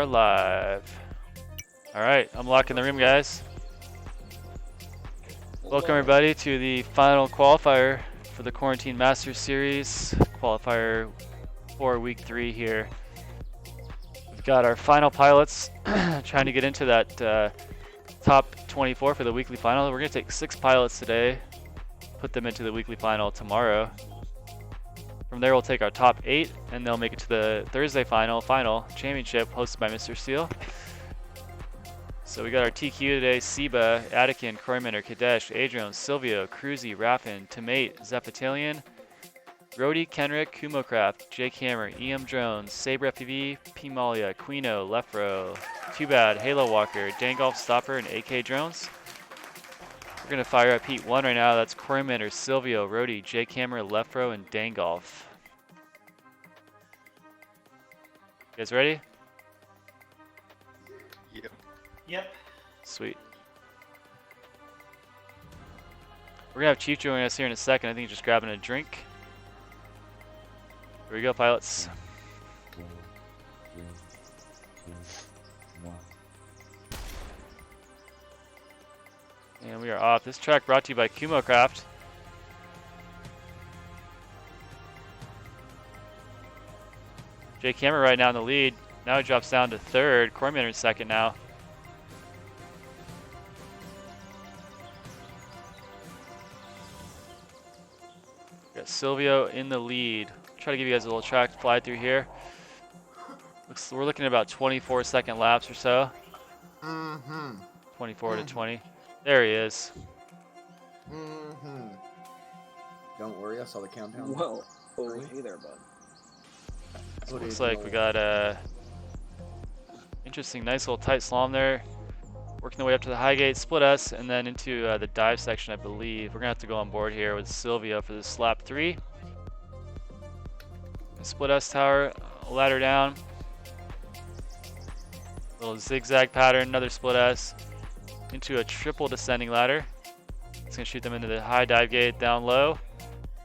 are live. Alright, I'm locking the room, guys. Welcome everybody to the final qualifier for the Quarantine Masters Series. Qualifier for week 3 here. We've got our final pilots trying to get into that top 24 for the weekly final. We're going to take 6 pilots today, put them into the weekly final tomorrow. From there we'll take our top 8 and they'll make it to the Thursday final championship hosted by Mr. Steele. So we got our TQ today: Seba, Attican, Kroymander, Kadesh, Adrian, Silvio, Cruzy, Raffin, Tomate, Zepatilian, Rody, Kenrick, Kumocraft, Jake Hammer, EM Drones, Sabre FPV, Pimalia, Quino, Lefro, Too Bad, Halo Walker, Dangolf Stopper, and AK Drones. We're gonna fire up Heat 1 right now. That's Kroymander, Silvio, Rody, Jake Hammer, Lefro, and Dangolf. You guys ready? Yep. Sweet. We're gonna have Chief joining us here in a second. I think he's just grabbing a drink. Here we go, pilots. And we are off. This track brought to you by Kumocraft. Jake Hammer right now in the lead. Now he drops down to 3rd. Kroymander in 2nd now. Got Silvio in the lead. Try to give you guys a little track to fly through here. We're looking at about 24-second laps or so. 24 to 20. There he is. Don't worry, I saw the countdown. Whoa. Oh, hey there, bud. So looks like we got a interesting, nice little tight slalom there. Working the way up to the high gate, split S, and then into the dive section, I believe. We're gonna have to go on board here with Silvio for this lap 3. Split S tower, ladder down. Little zigzag pattern, another split S. Into a triple descending ladder. It's gonna shoot them into the high dive gate down low.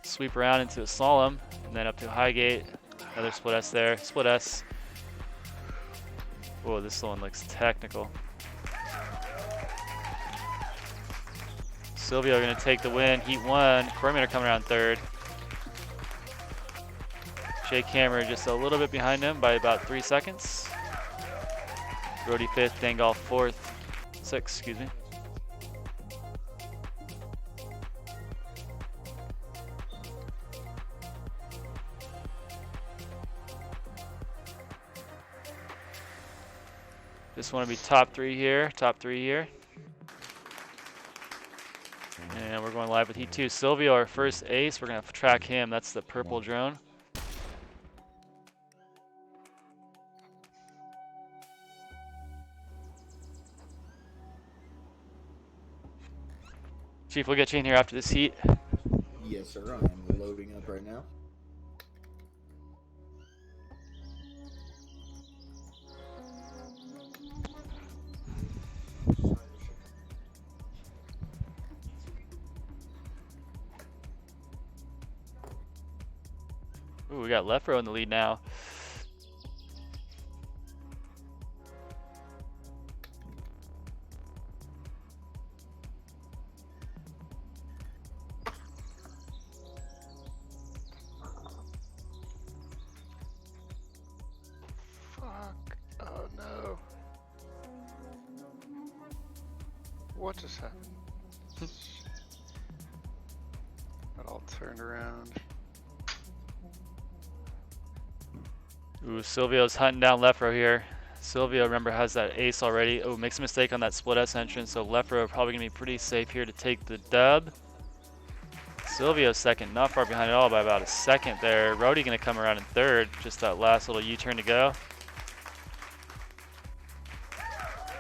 Sweep around into a slalom, and then up to a high gate. Another split S there, split S. Whoa, this one looks technical. Silvio gonna take the win, Heat 1. Kroymander coming around 3rd. Jake Hammer just a little bit behind him by about 3 seconds. Rody 5th, Dangolf 4th, 6th, excuse me. Just want to be top 3 here, And we're going live with Heat 2. Silvio, our first ace. We're going to track him. That's the purple drone. Chief, we'll get you in here after this heat. Yes, sir. I am loading up right now. Ooh, we got Lefro in the lead now. Fuck. Oh no. What just happened? It all turned around. Ooh, Silvio's hunting down Lefro here. Silvio, remember, has that ace already. Oh, makes a mistake on that split S entrance, so Lefro probably gonna be pretty safe here to take the dub. Silvio's 2nd, not far behind at all by about a 2nd there. Rody gonna come around in 3rd, just that last little U-turn to go.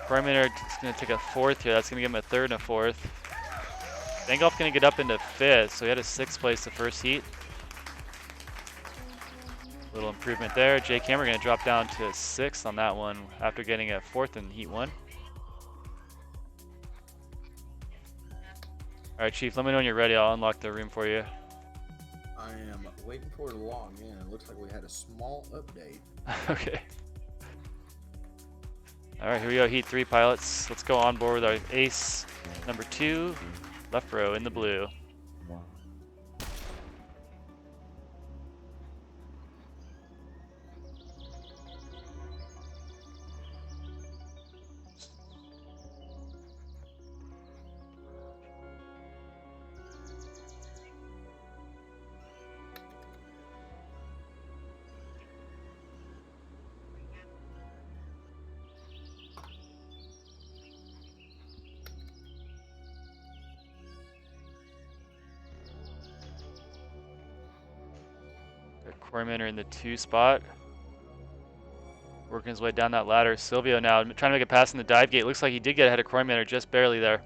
Kroymander is gonna take a 4th here. That's gonna give him a 3rd and a 4th. Dangolf gonna get up into 5th, so he had a 6th place the first heat. Little improvement there. Jake Hammer gonna drop down to 6th on that one after getting a 4th in Heat 1. All right, Chief, let me know when you're ready. I'll unlock the room for you. I am waiting for it to log in. It looks like we had a small update. Okay. All right, here we go. Heat 3 pilots. Let's go on board with our ace number 2, left row in the blue. Corman are in the 2 spot. Working his way down that ladder. Silvio now trying to make a pass in the dive gate. Looks like he did get ahead of Corman, just barely there.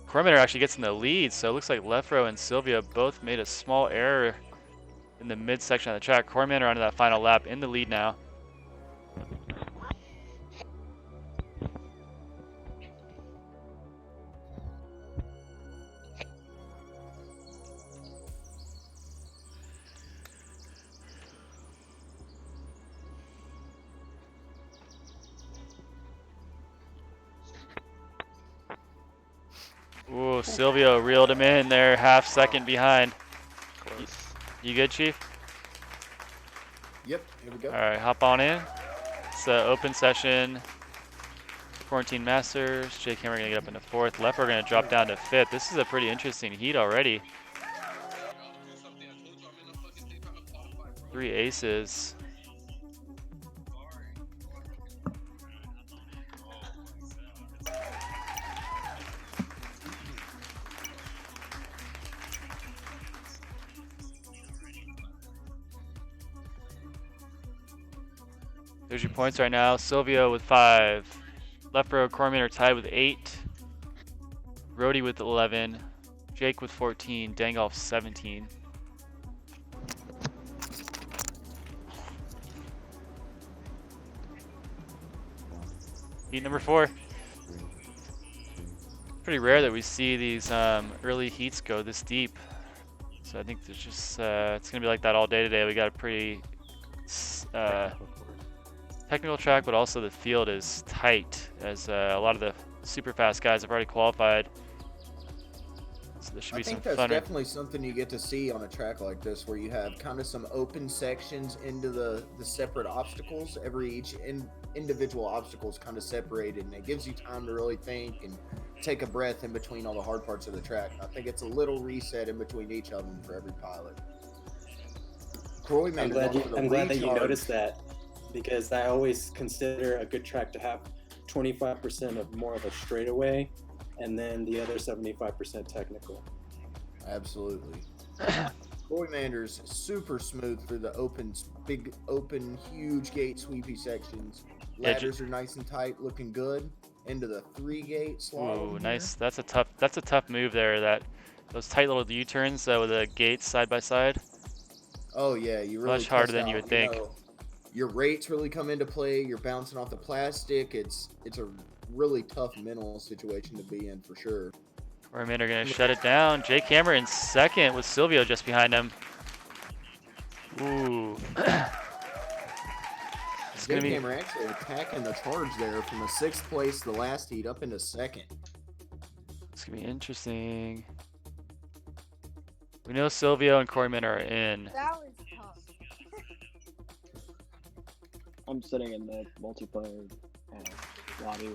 Corman actually gets in the lead, so it looks like Lefro and Silvio both made a small error in the midsection of the track. Corman onto that final lap in the lead now. Ooh, Silvio reeled him in there, half second behind. Close. You good, Chief? Yep, here we go. All right, hop on in. It's an open session. Quarantine Masters. Jake Hammer gonna get up into 4th. Leffer gonna drop down to 5th. This is a pretty interesting heat already. 3 aces. There's your points right now. Silvio with 5. Left row, Corman are tied with 8. Rody with 11. Jake with 14. Dangolf 17. Heat number 4. Pretty rare that we see these early heats go this deep. So I think there's just it's gonna be like that all day today. We got a pretty technical track, but also the field is tight as a lot of the super fast guys have already qualified. So there should be I some think that's fun. definitely something you get to see on a track like this, where you have kind of some open sections into the separate obstacles. Each individual obstacle is kind of separated, and it gives you time to really think and take a breath in between all the hard parts of the track. I think it's a little reset in between each of them for every pilot. Croy, I'm glad that you noticed that, because I always consider a good track to have 25% of more of a straightaway, and then the other 75% technical. Absolutely. Croy Manders super smooth through the big open, huge gate sweepy sections. Yeah, Ladders are nice and tight, looking good. Into the 3-gate slalom. Ooh, nice. That's a tough move there. Those tight little U-turns with the gates side by side. Oh yeah, you really Much harder test than you out, would think. know, your rates really come into play. You're bouncing off the plastic. It's a really tough mental situation to be in for sure. Corman are gonna shut it down. Jake Hammer in 2nd with Silvio just behind him. Ooh. It's gonna Jake be. Hammer actually attacking the charge there from the 6th place, the last heat, up into 2nd. It's gonna be interesting. We know Silvio and Corman are in. That was tough. I'm sitting in the multiplayer lobby.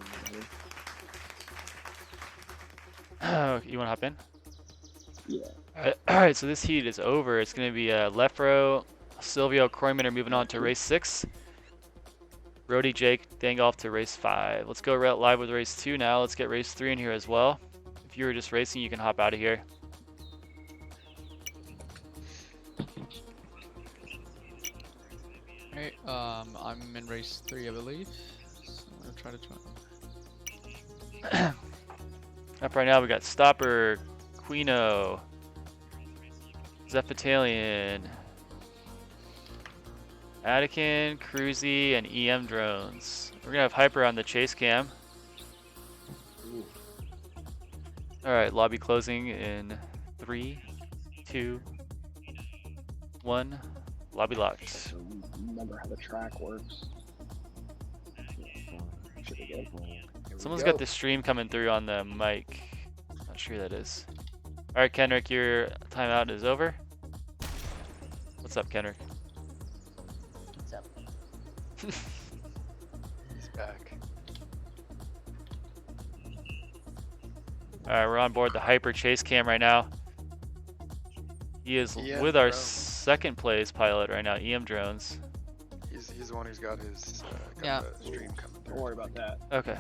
Oh, you wanna hop in? Yeah. Alright, so this heat is over. It's gonna be left row. Silvio, Corman are moving on to race 6. Rody, Jake, Dangolf to race 5. Let's go live with race 2 now. Let's get race 3 in here as well. If you were just racing, you can hop out of here. Alright, I'm in race 3, I believe. So I'm gonna try to join. Up right now, we got Stopper, Quino, Zephitalian, Attican, Cruzy, and EM drones. We're gonna have Hyper on the chase cam. Alright, lobby closing in 3, 2, 1. Lobby locked. So remember how the track works. actually good. Here we Someone's go. got the stream coming through on the mic. Not sure who that is. All right, Kenrick, your timeout is over. What's up, Kenrick? What's up? He's back. All right, we're on board the Hyper Chase Cam right now. He is EM with our Drones. second place pilot right now, EM Drones. He's the one who's got his Yeah. the stream coming Don't through. worry about that. Okay,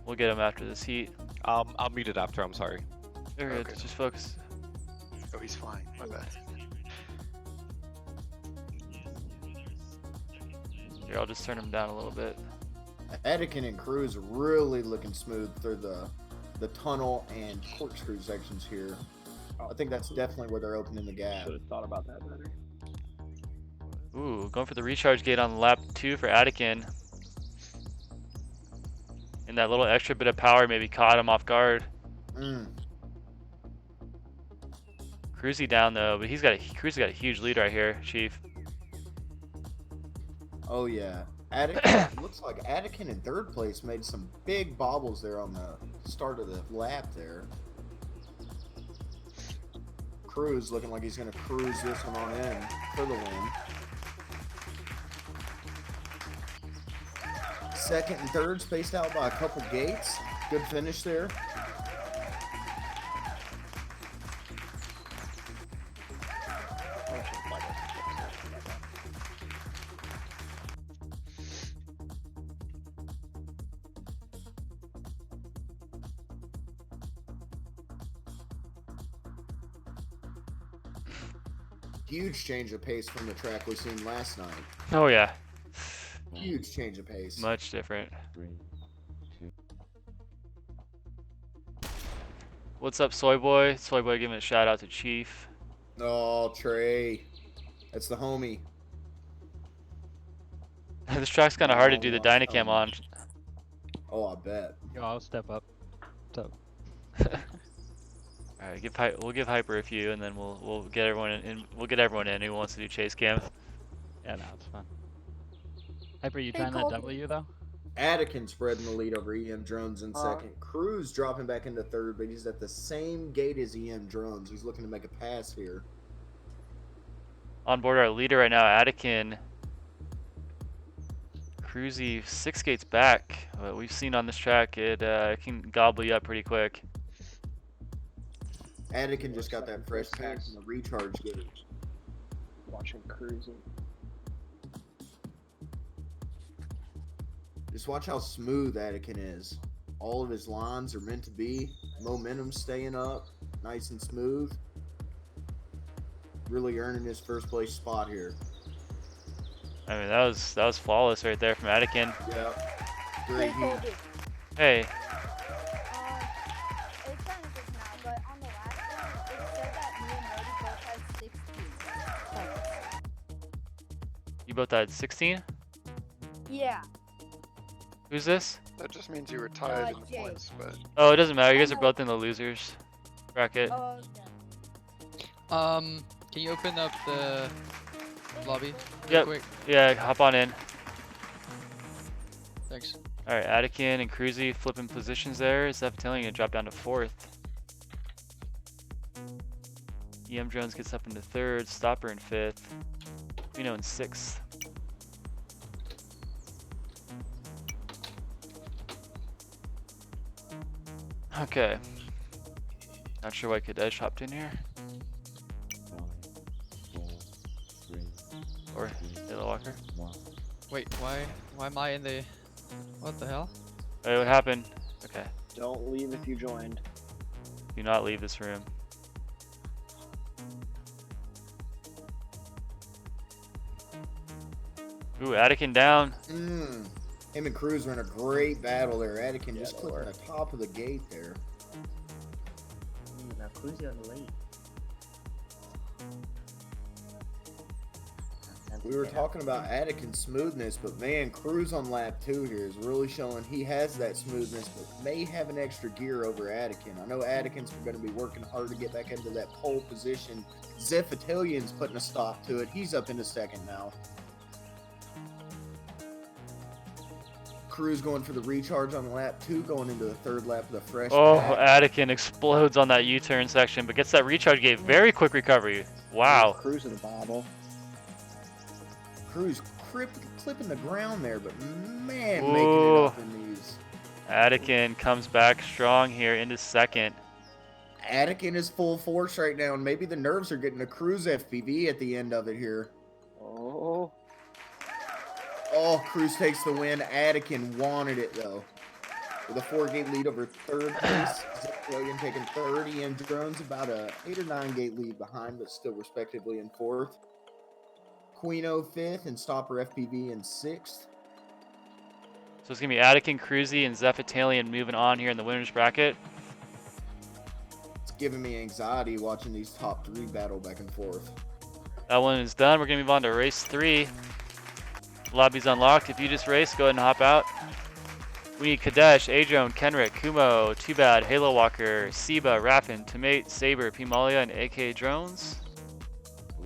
we'll get him after this heat. I'll mute it after. I'm sorry. You're good, Okay. just focus. Oh, he's flying. My bad. Here, I'll just turn him down a little bit. Anakin and Cruz really looking smooth through the tunnel and corkscrew sections here. I think that's definitely where they're opening the gap. Should have thought about that better. Ooh, going for the recharge gate on lap 2 for Attikin. And that little extra bit of power maybe caught him off guard. Mm. Cruzy down though, but Cruzy got a huge lead right here, Chief. Oh yeah. Anakin looks like Anakin in third place made some big bobbles there on the start of the lap there. Cruz looking like he's gonna cruise this one on in for the win. Second and third spaced out by a couple gates. Good finish there. I should fly this. Huge change of pace from the track we seen last night. Oh yeah, Huge change of pace. much different. What's up, Soy Boy? Soy Boy giving a shout out to Chief. Oh, Trey. That's the homie. This track's kind of hard to do the Oh, Dynacam on. Oh, I bet. Yo, I'll step up. All right, we'll give Hyper a few, and then we'll get everyone in. We'll get everyone in who wants to do chase cam. Yeah, no, it's fine. Hyper, you Hey, trying that Colby. W though? Attikin spreading the lead over EM Drones in second. Cruz dropping back into third, but he's at the same gate as EM Drones. He's looking to make a pass here. On board our leader right now, Attikin. Cruzy 6 gates back. What we've seen on this track, it can gobble you up pretty quick. Attikin just got that fresh pack from the recharge gate. Watching cruising. Just watch how smooth Attikin is. All of his lines are meant to be. Momentum staying up, nice and smooth. Really earning his first place spot here. I mean, that was flawless right there from Attikin. Yeah. Hey, Great heat. Colby. Hey, It's kind of just now, but on the last one, it said that me and Modi both had 16 points. you both had 16? Yeah. Who's this? That just means you were tied in the Jay. points, but Oh, it doesn't matter. You guys are both in the losers bracket. Oh, Can you open up the lobby real Yep. quick? Yeah, hop on in. Thanks. All right, Attikin and Cruzy flipping positions there. Zeppetellion gonna drop down to 4th. EM Drones gets up into 3rd. Stopper in 5th. Reno in 6th. Okay. Not sure why Kadesh hopped in here. Or Taylor Walker. Wait, why am I in the... What the hell? Hey, what happened? Okay. Don't leave if you joined. Do not leave this room. Ooh, Attikin down. Him and Cruz are in a great battle there. Attikin just they clipping were. the top of the gate there. now Cruzy on the lead. We were talking about Attikin's smoothness, but man, Cruz on lap 2 here is really showing he has that smoothness, but may have an extra gear over Attikin. I know Attikin's going to be working hard to get back into that pole position. Zephetillion's putting a stop to it. He's up into second now. Cruz going for the recharge on lap 2, going into the 3rd lap of the fresh Oh, track. Anakin explodes on that U-turn section, but gets that recharge gate. Very quick recovery. Wow. Cruise in the bobble. Cruz clipping the ground there, but man, Ooh. making it up in these. Anakin comes back strong here into 2nd. Anakin is full force right now, and maybe the nerves are getting a Cruz FPV at the end of it here. Oh. Oh, Cruz takes the win. Anakin wanted it, though. With a 4-gate lead over 3rd place. Zeptilian taking 30, and Drone's about a 8 or 9-gate lead behind, but still respectively in 4th. Queeno 5th, and Stopper FPV in 6th. So it's going to be Anakin, Cruzy, and Zephytalian moving on here in the winner's bracket. It's giving me anxiety watching these top 3 battle back and forth. That one is done. We're going to move on to race 3. Lobby's unlocked. If you just race, go ahead and hop out. We need Kadesh, Adrone, Kenrick, Kumo, Too Bad, Halo Walker, Seba, Raffin, Tomate, Saber, Pimalia, and AK Drones.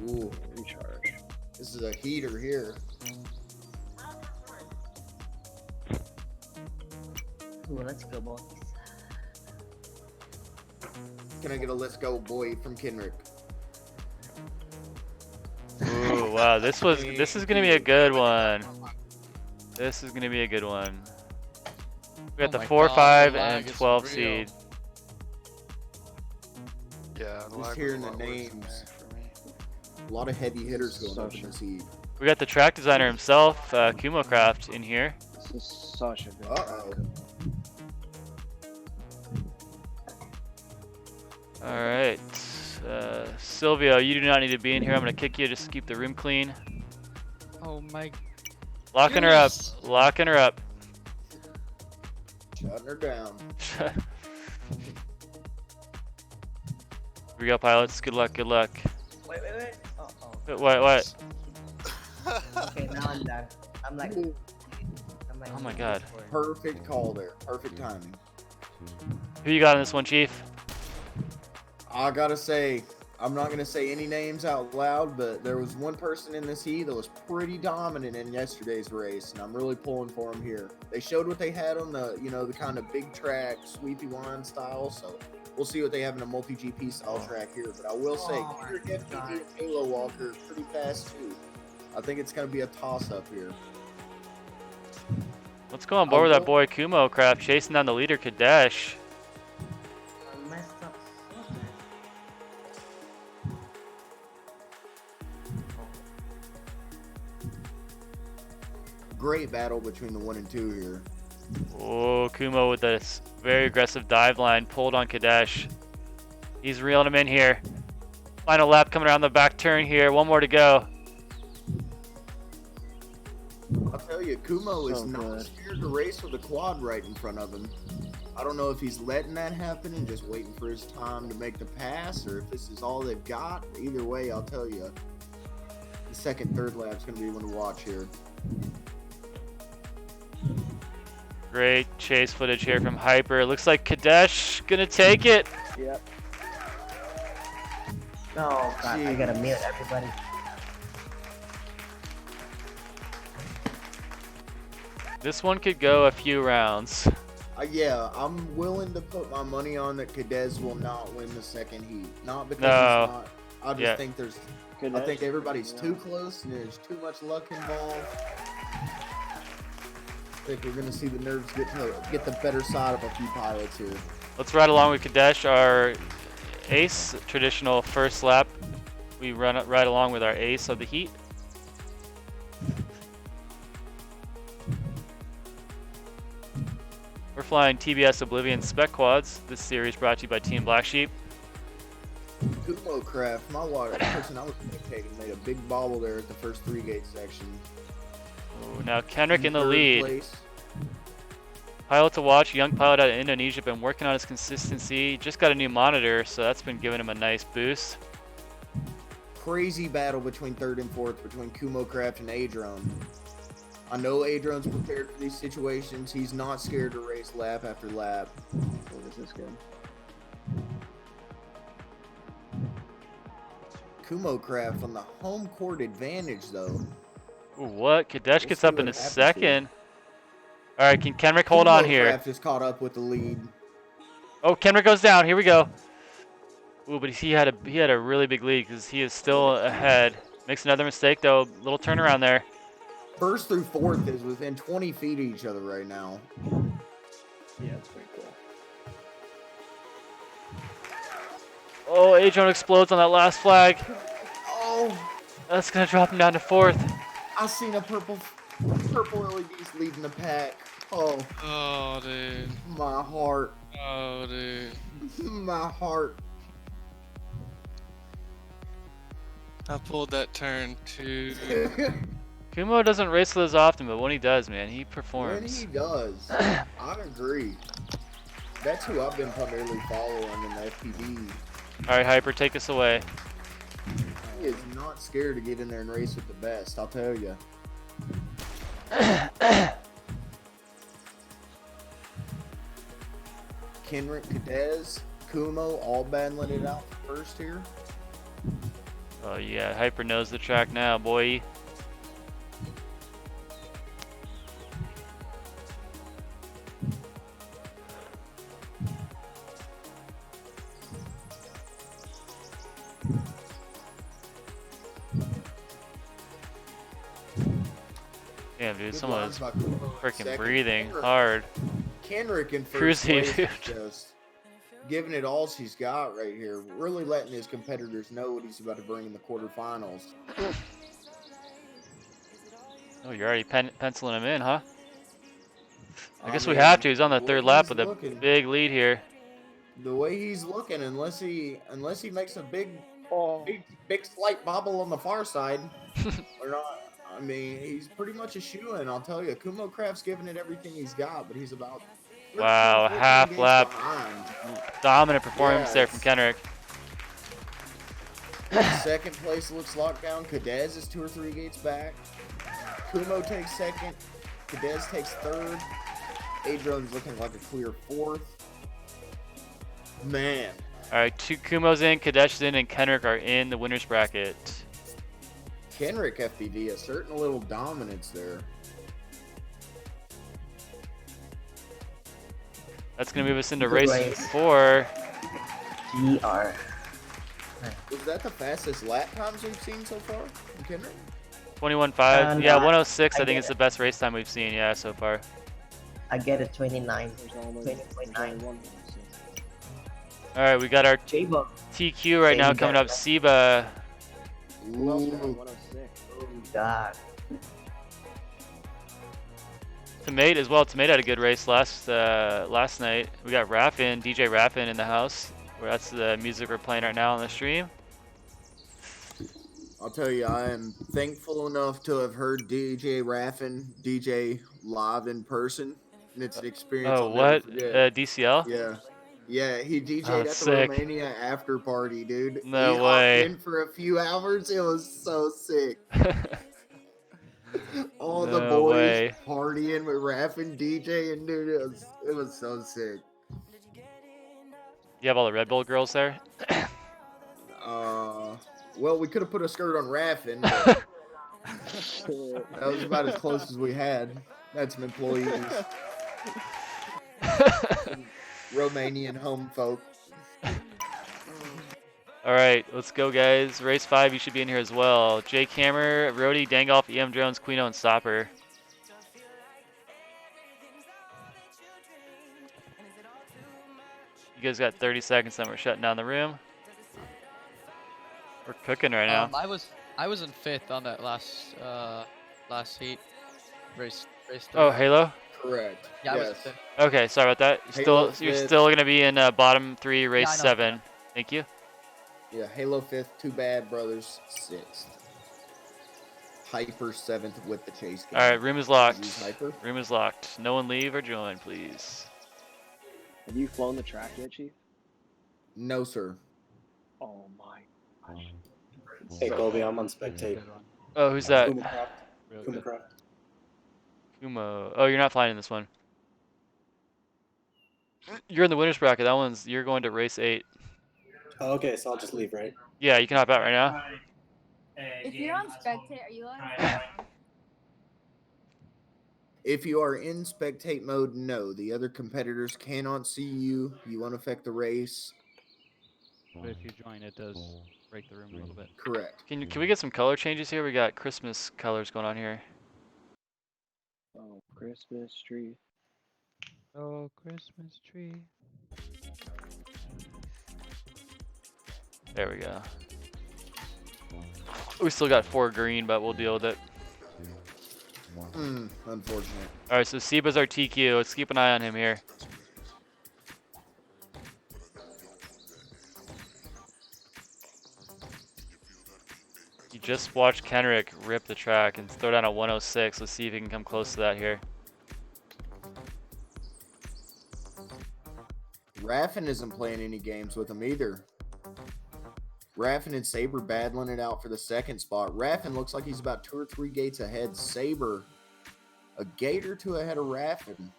Ooh, Recharge. this is a heater here. Ooh, let's go, boys. Can I get a let's go boy from Kenrick? Ooh, wow, this is gonna be a good one. This is gonna be a good one. We got Oh the my 4, God, 5, the lag and is 12 real. seed. Yeah, the Just lag was hearing a the lot worse than names. there for me. A lot of heavy hitters going up in Such this heat. We got the track designer himself, KumoCraft, in here. This is such a good Uh-oh. track. All right, Silvio, you do not need to be in here. I'm gonna kick you just to keep the room clean. Oh my. Locking her up. goodness. Locking her up. Shutting her down. Here we go, pilots. Good luck. Good luck. Wait. Oh. What? Okay, now I'm done. I'm like. Oh my God. Perfect call there. Perfect timing. Who you got on this one, Chief? I gotta say, I'm not gonna say any names out loud, but there was one person in this heat that was pretty dominant in yesterday's race, and I'm really pulling for him here. They showed what they had on the, the kind of big track, sweepy line style, so we'll see what they have in a multi-GP style track here. But I will say, Kendrick FPV and Halo Walker is pretty fast too. I think it's gonna be a toss-up here. Let's go on board with that boy KumoCraft chasing down the leader, Kadesh. I messed up so bad. Great battle between the 1 and 2 here. Oh, Kumo with this very aggressive dive line pulled on Kadesh. He's reeling him in here. Final lap coming around the back turn here. One more to go. I'll tell you, Kumo is So not good. scared to race with a quad right in front of him. I don't know if he's letting that happen and just waiting for his time to make the pass, or if this is all they've got. Either way, I'll tell you, the second, third lap's going to be one to watch here. Great chase footage here from Hyper. Looks like Kadesh gonna take it. Yep. Oh god, I gotta mute everybody. This one could go a few rounds. Yeah, I'm willing to put my money on that Cadez will not win the second heat. Not because No. he's not. I just Yeah. think I Kadesh, think everybody's yeah. too close and there's too much luck involved. I think we're gonna see the nerves get the better side of a few pilots here. Let's ride along with Kadesh, our ace, traditional first lap. We ride along with our ace of the heat. We're flying TBS Oblivion Spec Quads. This series brought to you by Team Black Sheep. Kumo Craft, my water person I was spectating made a big bobble there at the first 3-gate section. Ooh, now Kenrick in the Third lead. place. Pilot to watch, young pilot out of Indonesia, been working on his consistency. Just got a new monitor, so that's been giving him a nice boost. Crazy battle between third and fourth between Kumo Craft and Adrone. I know Adrone's prepared for these situations. He's not scared to race lap after lap. Oh, this is good. Kumo Craft on the home court advantage though. Ooh, what? Kadesh We'll gets see up in what a happens second. All right, can Kenrick hold on here? Craft is caught up with the lead. Oh, Kenrick goes down. Here we go. Ooh, but he had a really big lead because he is still ahead. Makes another mistake though. Little turnaround there. First through fourth is within 20 feet of each other right now. Yeah, it's pretty cool. Oh, A-Drone explodes on that last flag. Oh, That's gonna drop him down to fourth. I seen a purple LEDs leading the pack. Oh, Oh, dude. my heart. Oh, dude. My heart. I pulled that turn too. Kumo doesn't race those often, but when he does, man, he When performs. he does, I agree. That's who I've been primarily following in the FPV. All right, Hyper, take us away. He is not scared to get in there and race with the best, I'll tell you. Kenrick, Cadez, Kumo, all battling it out first here. Oh yeah, Hyper knows the track now, boy. Damn, dude, Good someone lines was by Kumo in freaking second. breathing Kenrick- hard. Kenrick in first Cruising, place dude. is just giving it all she's got right here. Really letting his competitors know what he's about to bring in the quarterfinals. Oh, you're already penciling him in, huh? I guess we mean, have to. He's on the the third way lap he's with a looking- big lead here. The way he's looking, unless he makes a big Oh, slight bobble on the far side, or not. I mean, he's pretty much a shoe-in, I'll tell you. Kumo Craft's giving it everything he's got, but he's about 13, Wow, 14 half gates lap. behind. Dominant performance there from Yes. Kenrick. Second place looks locked down. Cadez is 2 or 3 gates back. Kumo takes second. Cadez takes third. A-Drone's looking like a clear fourth. Man. All right, two Kumo's in, Kadesh's in, and Kenrick are in the winner's bracket. Kenrick FPV asserting a little dominance there. That's gonna move us into Good race race. 4. GR. Was that the fastest lap times we've seen so far from Kenrick? 21.5. Yeah, no, 106. I I think get it's the it. best race time we've seen. Yeah, so far. I get a 29. there's only 20.9. one. All right, we got our J-Bug. TQ right now Same coming guy. up. Seba. Who else got Ooh. 106? Oh, God. Tomate as well. Tomate had a good race last night. We got Raffin, DJ Raffin in the house. That's the music we're playing right now on the stream. I'll tell you, I am thankful enough to have heard DJ Raffin DJ live in person. And it's an experience Oh, I'll what? never forget. DCL? Yeah. Yeah, he DJ'd Oh, at the sick. Romania after party, dude. No he way. hopped in for a few hours. It was so sick. All the No boys way. partying with Raffin DJ, and dude, it was so sick. You have all the Red Bull girls there? Well, we could have put a skirt on Raffin, but that was about as close as we had. Had some employees, Romanian home folk. All right, let's go, guys. Race 5, you should be in here as well. Jake Hammer, Rody, Dangolf, EM Drones, Quino, and Stopper. You guys got 30 seconds, then we're shutting down the room. We're cooking right now. I was in 5th on that last heat race. Oh, Halo? Correct. Yeah, I was yes. in 5th. Okay, sorry about that. Halo You're fifth. still gonna be in bottom 3, race Yeah, I know. 7. Thank you. Yeah, Halo 5th, Two Bad Brothers 6th. Hyper 7th with the chase game. All right, room is Use locked. Hyper. Room is locked. No one leave or join, please. Have you flown the track yet, Chief? No, sir. Oh my gosh. Hey, Colby, I'm on spectate. Oh, who's that? Kumo Craft. Real Kumo good. Craft. Kumo. Oh, you're not flying in this one. You're in the winner's bracket. You're going to race 8. Oh, okay, so I'll just leave, right? Yeah, you can hop out right now. If you're on spectate, are you allowed to If you are in spectate mode, no. The other competitors cannot see you. You won't affect the race. But if you join, it does break the room a little bit. Correct. Can we get some color changes here? We got Christmas colors going on here. Oh, Christmas tree. Oh, Christmas tree. There we go. We still got 4 green, but we'll deal with it. Unfortunate. All right, so Seba's our TQ. Let's keep an eye on him here. You just watched Kenrick rip the track and throw down a 106. Let's see if he can come close to that here. Raffin isn't playing any games with him either. Raffin and Saber battling it out for the second spot. Raffin looks like he's about 2 or 3 gates ahead. Saber, a gate or 2 ahead of Raffin.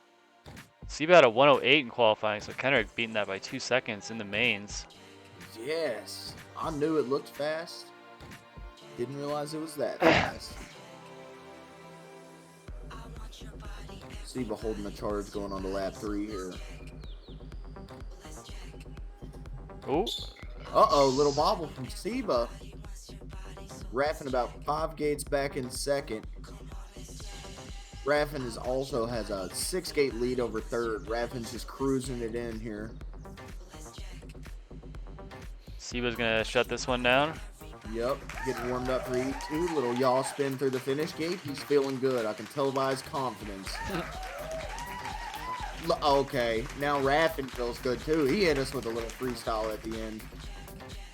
Seba had a 108 in qualifying, so Kenrick beating that by 2 seconds in the mains. Yes, I knew it looked fast. Didn't realize it was that fast. Seba holding the charge going on to lap 3 here. Ooh. Uh-oh, little bobble from Seba. Raffin about 5 gates back in second. Raffin also has a 6-gate lead over third. Raffin's just cruising it in here. Seba's gonna shut this one down. Yep, getting warmed up for E2. Little yaw spin through the finish gate. He's feeling good. I can tell by his confidence. Okay, now Raffin feels good too. He hit us with a little freestyle at the end.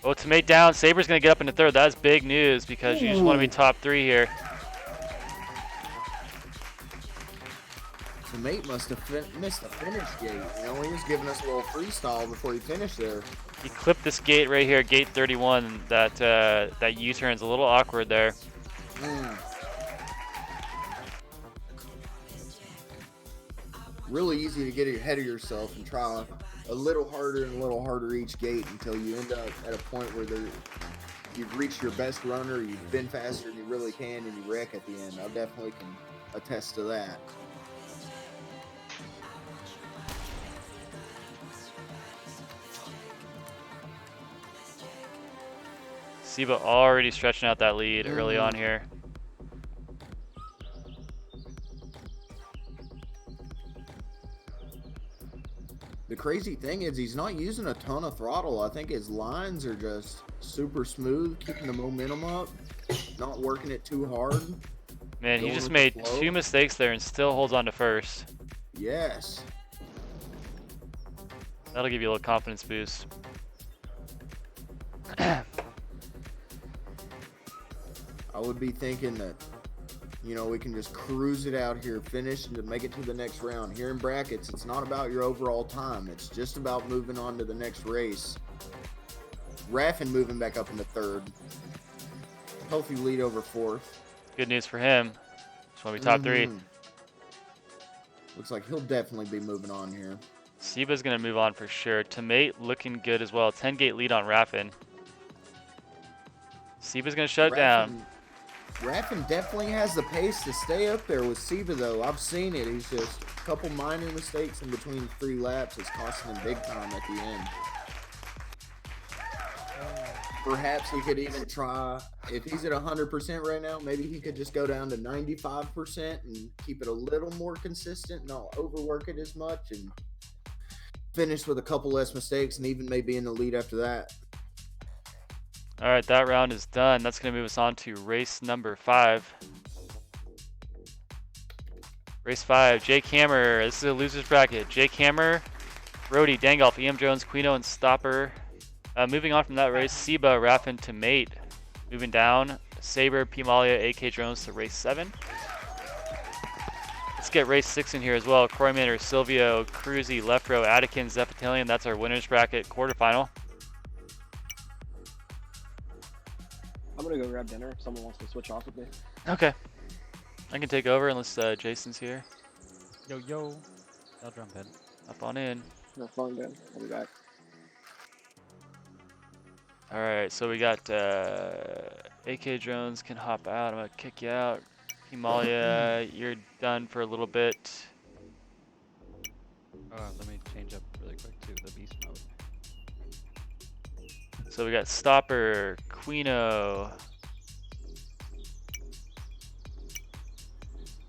Oh, to mate down. Saber's gonna get up into third. That's big news because you just want to be top 3 here. The mate must have missed the finish gate. You know, he was giving us a little freestyle before he finished there. He clipped this gate right here, gate 31. That U-turn's a little awkward there. Really easy to get ahead of yourself and try a little harder and a little harder each gate until you end up at a point where you've reached your best runner, you've been faster than you really can, and you wreck at the end. I definitely can attest to that. Seba already stretching out that lead early on here. The crazy thing is he's not using a ton of throttle. I think his lines are just super smooth, keeping the momentum up, not working it too hard. Man, he just made 2 mistakes there and still holds on to first. Yes. That'll give you a little confidence boost. I would be thinking that, you know, we can just cruise it out here, finish and to make it to the next round. Here in brackets, it's not about your overall time. It's just about moving on to the next race. Raffin moving back up into third. Healthy lead over fourth. Good news for him. Just want to be top 3. Looks like he'll definitely be moving on here. Seba's going to move on for sure. Tomate looking good as well. 10-gate lead on Raffin. Seba's going to shut it down. Raffin definitely has the pace to stay up there with Seba, though. I've seen it. He's just a couple minor mistakes in between 3 laps. It's costing him big time at the end. Perhaps he could even try, if he's at 100% right now, maybe he could just go down to 95% and keep it a little more consistent, not overwork it as much, and finish with a couple less mistakes and even maybe in the lead after that. All right, that round is done. That's going to move us on to race number 5. Race 5, Jake Hammer. This is a loser's bracket. Jake Hammer, Brody, Dangolf, EM Jones, Quino, and Stopper. Moving on from that race, Seba, Raffin, Tomate. Moving down, Saber, Pimalia, AK Drones to race 7. Let's get race 6 in here as well. Croymander, Silvio, Cruzy, Left Row, Attikins, Zeppetillion. That's our winner's bracket quarterfinal. I'm gonna go grab dinner if someone wants to switch off with me. Okay. I can take over unless Jason's here. Yo, yo. I'll jump in. Up on in. Have fun, good. I'll be back. Alright, so we got AK Drones can hop out. I'm going to kick you out. Himalaya, you're done for a little bit. Let me change up really quick to the beast mode. So we got Stopper, Quino.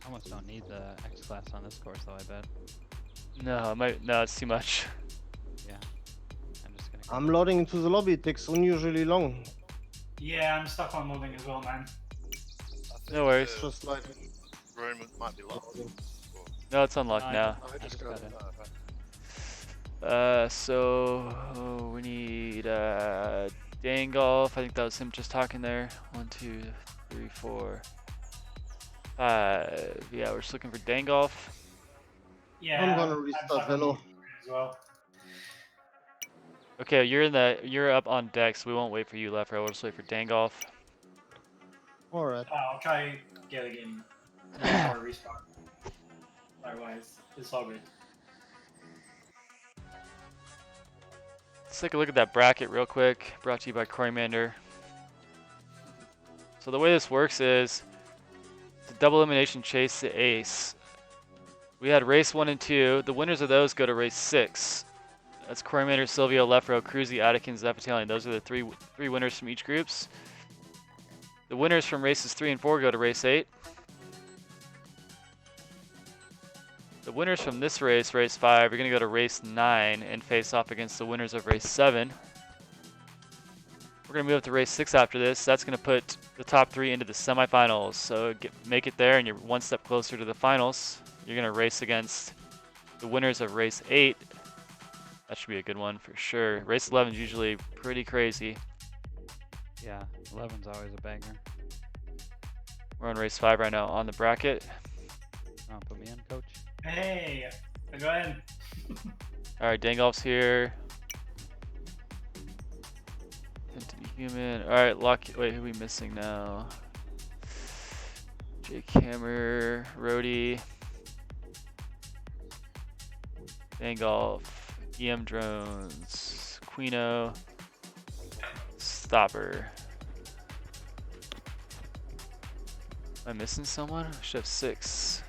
Almost don't need the X class on this course though, I bet. No, it's too much. Yeah. I'm just gonna I'm loading into the lobby. It takes unusually long. Yeah, I'm stuck on loading as well, man. No worries. It's just like Room might be locked. No, it's unlocked now. I just got it. So we need Dangolf. I think that was him just talking there. 1, 2, 3, 4, 5. Yeah, we're just looking for Dangolf. Yeah, I'm gonna stuck restart on hello. loading as well. Okay, you're up on deck, so we won't wait for you, Lefro. We'll just wait for Dangolf. Alright. I'll try get again before restart. Otherwise, it's all good. Let's take a look at that bracket real quick. Brought to you by Corimander. So the way this works is it's a double elimination chase to ace. We had race 1 and 2. The winners of those go to race 6. That's Corimander, Silvio, Lefro, Cruzy, Attikins, Zapatalian. Those are the three winners from each groups. The winners from races 3 and 4 go to race 8. The winners from this race, race 5, are going to go to race 9 and face off against the winners of race 7. We're going to move up to race 6 after this. That's going to put the top 3 into the semifinals. So make it there and you're one step closer to the finals. You're going to race against the winners of race 8. That should be a good one for sure. Race 11 is usually pretty crazy. Yeah, 11's always a banger. We're on race 5 right now on the bracket. Oh, put me in, coach. Hey, go ahead. All right, Dangolf's here. Tend to be human. All right, wait, who are we missing now? Jake Hammer, Rody, Dangolf, EM Drones, Quino, Stopper. Am I missing someone? I should have 6.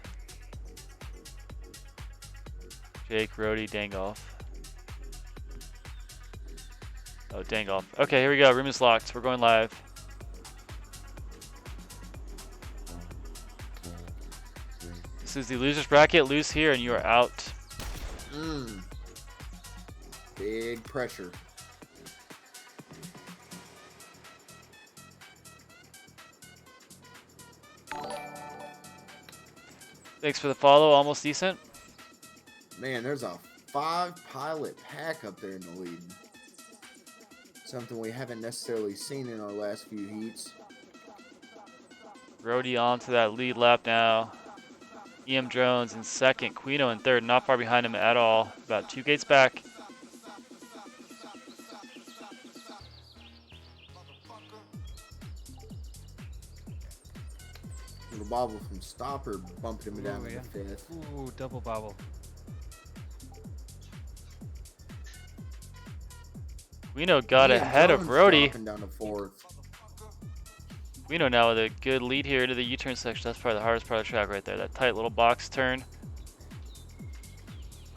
Jake, Rody, Dangolf. Oh, Dangolf. Okay, here we go. Room is locked. We're going live. This is the losers bracket. Lose here and you are out. Big pressure. Thanks for the follow. Almost decent. Man, there's a 5-pilot pack up there in the lead. Something we haven't necessarily seen in our last few heats. Rody onto that lead lap now. EM Drones in second. Quino in third. Not far behind him at all. About 2 gates back. Little bobble from Stopper bumping him down to yeah. the 5th. Ooh, double bobble. Quino got Yeah, ahead of Jones Rody. dropping down to 4th. Quino now with a good lead here into the U-turn section. That's probably the hardest part of the track right there. That tight little box turn.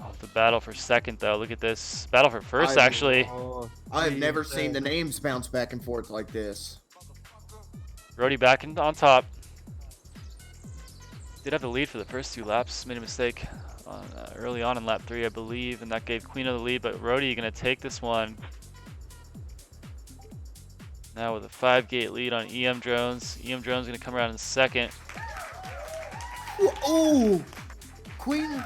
Oh, the battle for second though. Look at this. Battle for first actually. I've never seen the names bounce back and forth like this. Rody back on top. Did have the lead for the first 2 laps. Made a mistake early on in lap 3, I believe, and that gave Quino the lead. But Rody going to take this one. Now with a 5-gate lead on EM Drones. EM Drones going to come around in second. Oh, Queen.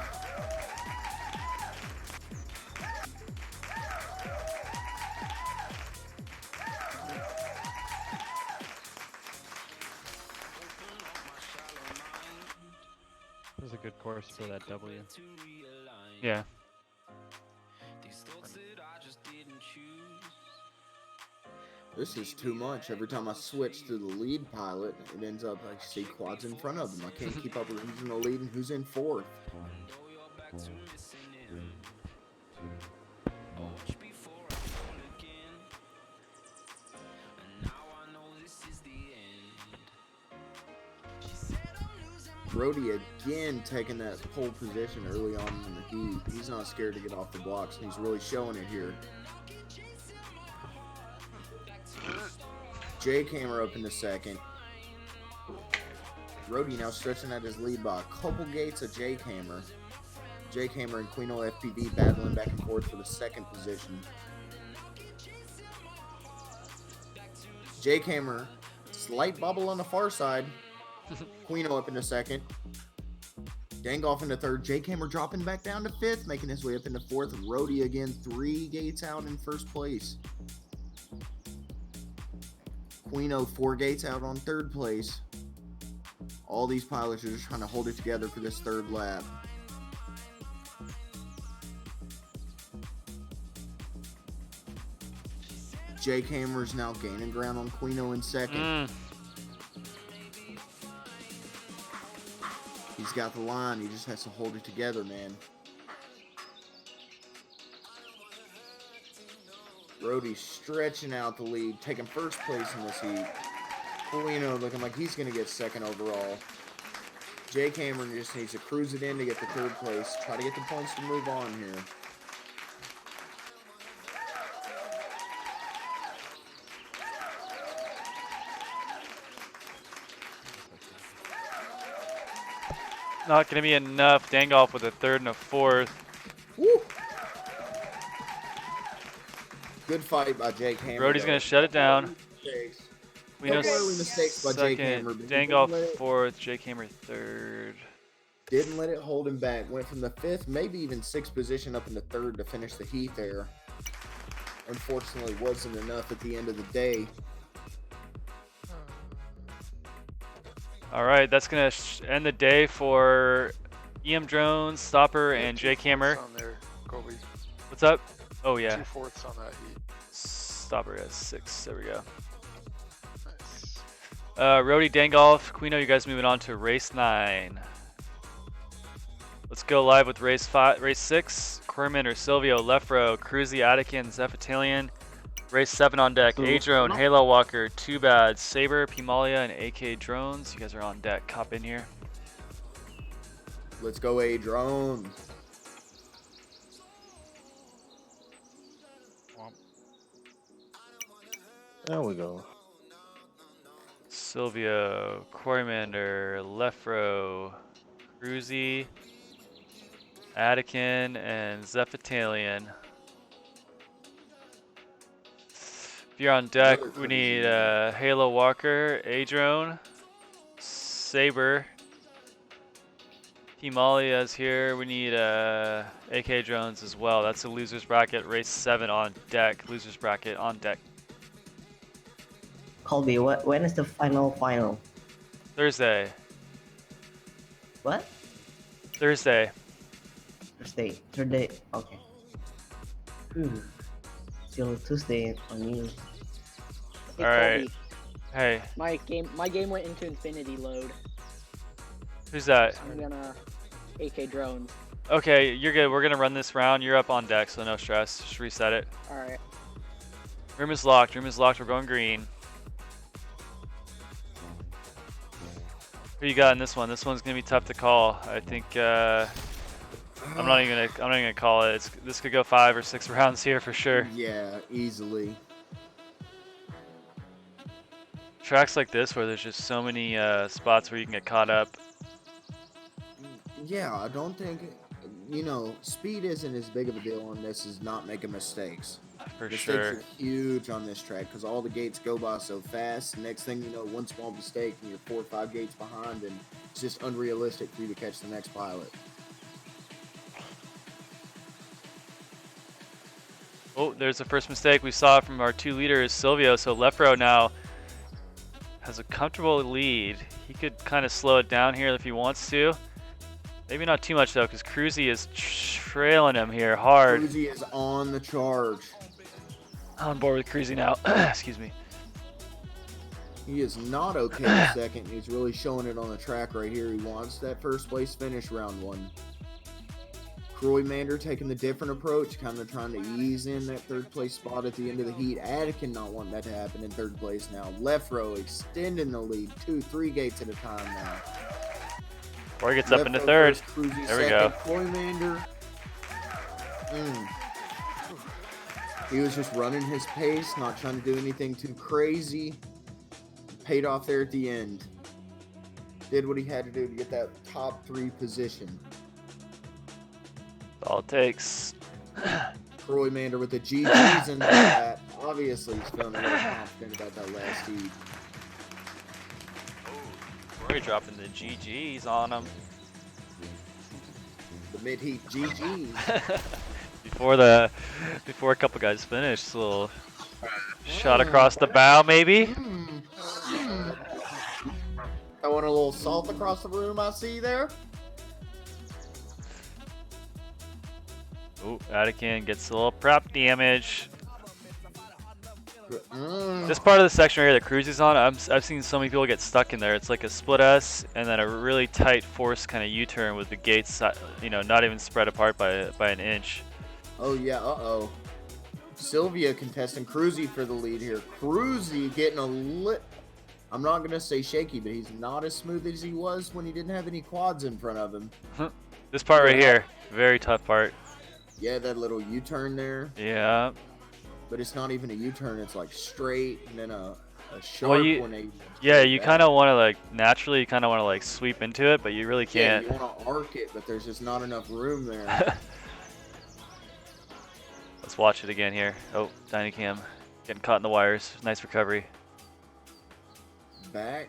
This is a good course for that W. Yeah. This is too much. Every time I switch to the lead pilot, it ends up I see quads in front of them. I can't keep up with who's in the lead and who's in 4th. Brody again taking that pole position early on in the heat. He's not scared to get off the blocks, and he's really showing it here. Jake Hammer up in the second. Brody now stretching out his lead by a couple gates of Jake Hammer. Jake Hammer and Quino FPV battling back and forth for the second position. Jake Hammer, slight bubble on the far side. Quino up in the second. Dangolf in the third. Jake Hammer dropping back down to fifth, making his way up into fourth. Rody again, 3 gates out in first place. Quino 4 gates out on third place. All these pilots are just trying to hold it together for this third lap. Jake Hammer is now gaining ground on Quino in second. He's got the line. He just has to hold it together, man. Brody stretching out the lead, taking first place in this heat. Quino looking like he's going to get second overall. Jake Hammer just needs to cruise it in to get the third place. Try to get the points to move on here. Not going to be enough. Dangolf with a third and a fourth. Woo! Good fight by Jake Hammer. Brody's going to shut it down. We know early mistakes by Jake second. Hammer. Dangolf fourth. Jake Hammer third. Didn't let it hold him back. Went from the 5th, maybe even 6th position up in the 3rd to finish the heat there. Unfortunately, wasn't enough at the end of the day. All right, that's going to end the day for EM Drones, Stopper, and Jake Hammer. On there, Kobe. What's up? Oh, yeah. 2/4 on that heat. Stopper has 6. There we go. Nice. Rody, Dangolf, Quino, you guys moving on to race 9. Let's go live with race 6. Corman or Silvio, Lefro, Cruzy, Attican, Zephytalian. Race 7 on deck. A-Drone, Halo Walker, Too Bad, Saber, Pimalia, and AK Drones. You guys are on deck. Hop in here. Let's go, A-Drone. There we go. Silvio, Cormander, Lefro, Cruzy, Attican, and Zephytalian. If you're on deck, we need Halo Walker, A-Drone, Saber, Himalia's here. We need AK Drones as well. That's a loser's bracket. Race 7 on deck. Loser's bracket on deck. Colby, when is the final? Thursday. What? Thursday. Thursday. Okay. Till Tuesday on you. All right. Hey. My game went into infinity load. Who's that? I'm gonna AK Drones. Okay, you're good. We're gonna run this round. You're up on deck, so no stress. Just reset it. All right. Room is locked. Room is locked. We're going green. Who you got in this one? This one's gonna be tough to call. I think. I'm not even gonna call it. This could go 5 or 6 rounds here for sure. Yeah, easily. Tracks like this where there's just so many spots where you can get caught up. Yeah, I don't think, speed isn't as big of a deal on this as not making mistakes. For Mistakes sure. are huge on this track because all the gates go by so fast. Next thing you know, one small mistake and you're 4 or 5 gates behind, and it's just unrealistic for you to catch the next pilot. Oh, there's the first mistake we saw from our 2 leaders, Silvio. So Lefro now has a comfortable lead. He could kind of slow it down here if he wants to. Maybe not too much though, because Cruzy is trailing him here hard. Cruzy is on the charge. On board with Cruzy now. Excuse me. He is not okay in second. He's really showing it on the track right here. He wants that first place finish round 1. Croymander taking the different approach, kind of trying to ease in that 3rd place spot at the end of the heat. Attican not wanting that to happen in 3rd place now. Lefro extending the lead 2-3 gates at a time now. Roy gets up into Lefro third. first, Cruzy There we second, go. Koymander. He was just running his pace, not trying to do anything too crazy. Paid off there at the end. Did what he had to do to get that top 3 position. That's all it takes. Koymander with the GGs in that. Obviously, he's feeling a little confident about that last heat. Roy dropping the GGs on him. The mid-heat GGs. Before a couple guys finish, a little shot across the bow, maybe. I want a little salt across the room. I see there. Ooh, Atikin gets a little prop damage. Mm. This part of the section right here that Cruzy's on, I've seen so many people get stuck in there. It's like a split S and then a really tight force kind of U-turn with the gates, not even spread apart by an inch. Oh yeah. Sylvia contesting Cruzy for the lead here. Cruzy getting a lit. I'm not gonna say shaky, but he's not as smooth as he was when he didn't have any quads in front of him. This part right here, very tough part. Yeah, that little U-turn there. Yeah. But it's not even a U-turn. It's like straight and then a sharp 180. Yeah, you kind of want to naturally kind of want to sweep into it, but you really can't. Yeah, you want to arc it, but there's just not enough room there. Let's watch it again here. Oh, Dynacam getting caught in the wires. Nice recovery. Back.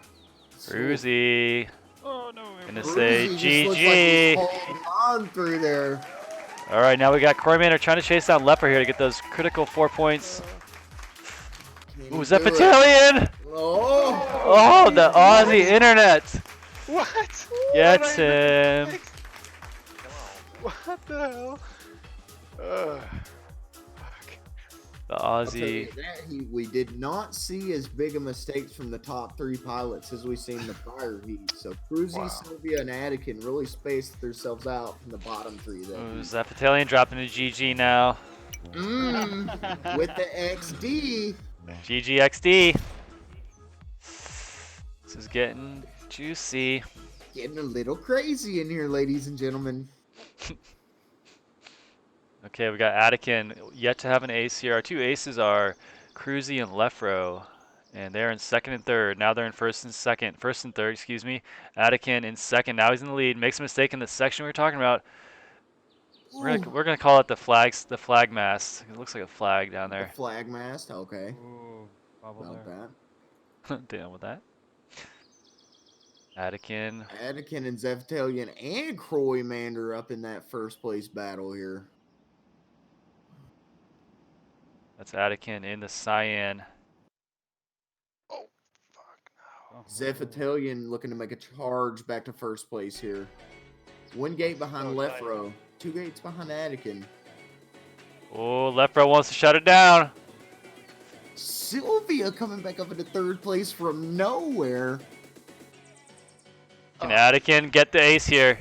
Cruzy. Oh no. Gonna say Cruzy just looks like GG. he's holding on through there. All right, now we got Koymander trying to chase down Leper here to get those critical 4 points. Ooh, Zepitalian! Oh, the Aussie internet! What? Gets him. What the hell? The I'll tell Aussie. you that we did not see as big a mistakes from the top 3 pilots as we seen in the prior heat. So Cruzy, Sylvia, and Atikin really spaced themselves out from the bottom 3 there. Ooh, Zepitalian dropping to GG now. With the XD. GG XD. This is getting juicy. Getting a little crazy in here, ladies and gentlemen. Okay, we got Atikin yet to have an ace here. Our 2 aces are Cruzy and Lefro, and they're in second and third. Now they're in first and third, excuse me. Atikin in second. Now he's in the lead. Makes a mistake in the section we were talking about. We're gonna call it the flag mast. It looks like a flag down there. The flag mast, okay. Ooh, About there. that. Damn with that. Atikin. Atikin and Zepitalian and Koymander up in that first place battle here. That's Atikin in the cyan. Oh, fuck no. Zepitalian looking to make a charge back to first place here. 1 gate behind Lefro. 2 gates behind Atikin. Oh, Lefro wants to shut it down. Sylvia coming back up into third place from nowhere. Can Atikin get the ace here?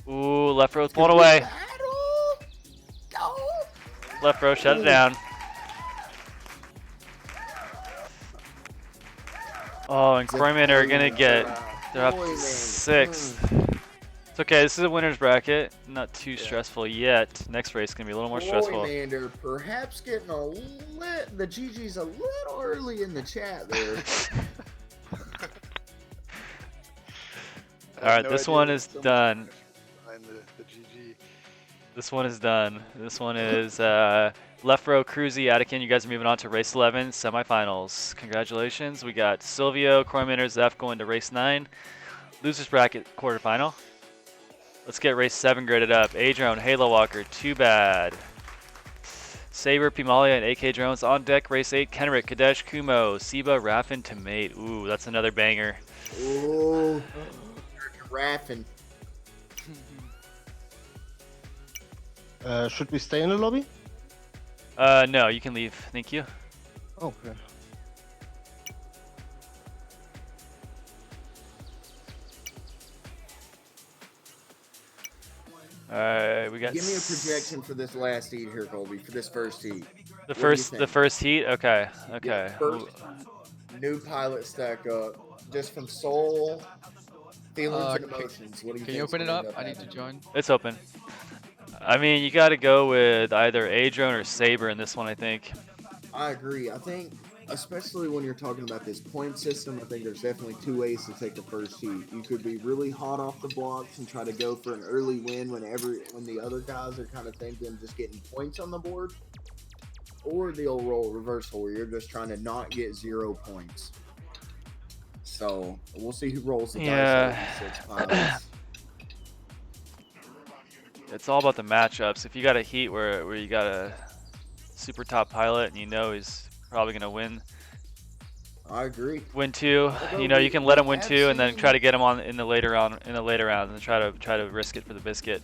Ooh, Lefro's blown away. Lefro shut it down. Oh, and Koymander are gonna they're up to 6th. It's okay, this is a winner's bracket. Not too stressful yet. Next race is gonna be a little more stressful. Koymander perhaps getting the GG's a little early in the chat there. Alright, this one is done. Behind the GG. This one is done. This one is Lefro, Cruzy, Atikin. You guys are moving on to race 11 semifinals. Congratulations. We got Silvio, Koymander, Zeph going to race 9. Losers bracket quarterfinal. Let's get race 7 graded up. A-Drone, Halo Walker, Too Bad. Saber, Pimalia, and AK Drones on deck. Race 8, Kenrick, Kadesh, Kumo, Siba, Raffin, Tomate. Ooh, that's another banger. Ooh, Raffin. Should we stay in the lobby? No, you can leave. Thank you. Okay. Alright, we got. Give me a projection for this last heat here, Colby. For this first heat. The What do you first think? heat. Okay. Okay. Yeah, first new pilot stack up, just from Seoul, Feelings and emotions. What do you Can you think's open it gonna up? end I need to happening? join. It's open. I mean, you got to go with either A-Drone or Saber in this one, I think. I agree. I think, especially when you're talking about this point system, I think there's definitely two ways to take the first heat. You could be really hot off the blocks and try to go for an early win when the other guys are kind of thinking just getting points on the board, or the old role reversal where you're just trying to not get 0 points. So we'll see who rolls the dice out of these 6 pilots. It's all about the matchups. If you got a heat where you got a super top pilot and you know he's probably gonna win I agree. win 2, Although you know, you can let him win have 2 and then seen- try to get him on in the later round and try to risk it for the biscuit.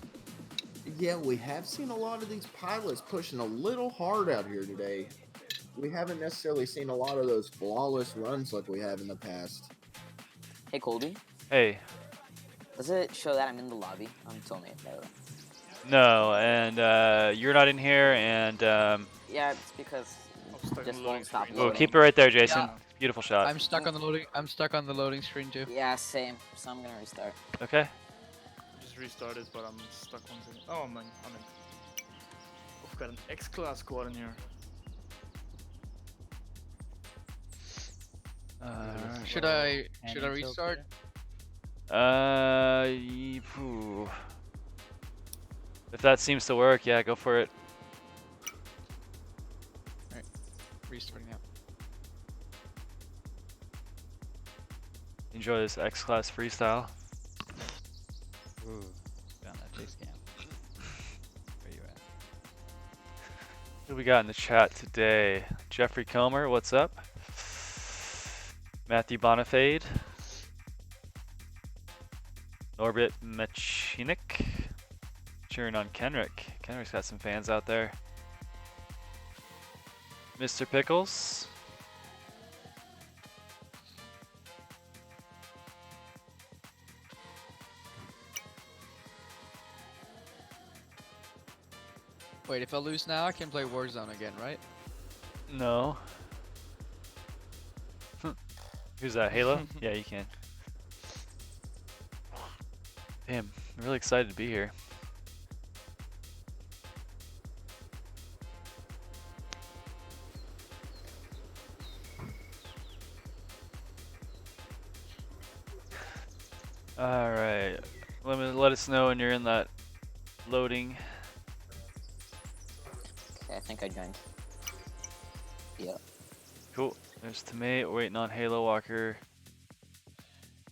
Yeah, we have seen a lot of these pilots pushing a little hard out here today. We haven't necessarily seen a lot of those flawless runs like we have in the past. Hey, Colby. Hey, Does it show that I'm in the lobby? I'm telling you, no. no, and you're not in here, and Yeah, it's because this won't stop oh, loading. keep it right there, Jason. Yeah. Beautiful shot. I'm stuck on the loading. I'm stuck on the loading screen too. Yeah, same. So I'm gonna restart. Okay. Just restarted, but I'm stuck on second. Oh man, I'm in. We've got an X-Class squad in here. Should I restart? Phew. If that seems to work, yeah, go for it. Alright, restarting now. Enjoy this X-Class freestyle. Ooh, found that chase cam. Where you at? Who we got in the chat today? Jeffrey Comer, what's up? Matthew Bonifade. Norbit Machinik. Cheering on Kenrick. Kenrick's got some fans out there. Mr. Pickles. Wait, if I lose now, I can play Warzone again, right? No. Who's that? Halo? Yeah, you can. Damn, I'm really excited to be here. Alright. Let us know when you're in that loading. Okay, I think I joined. Yeah. Cool. There's Tomate waiting on Halo Walker.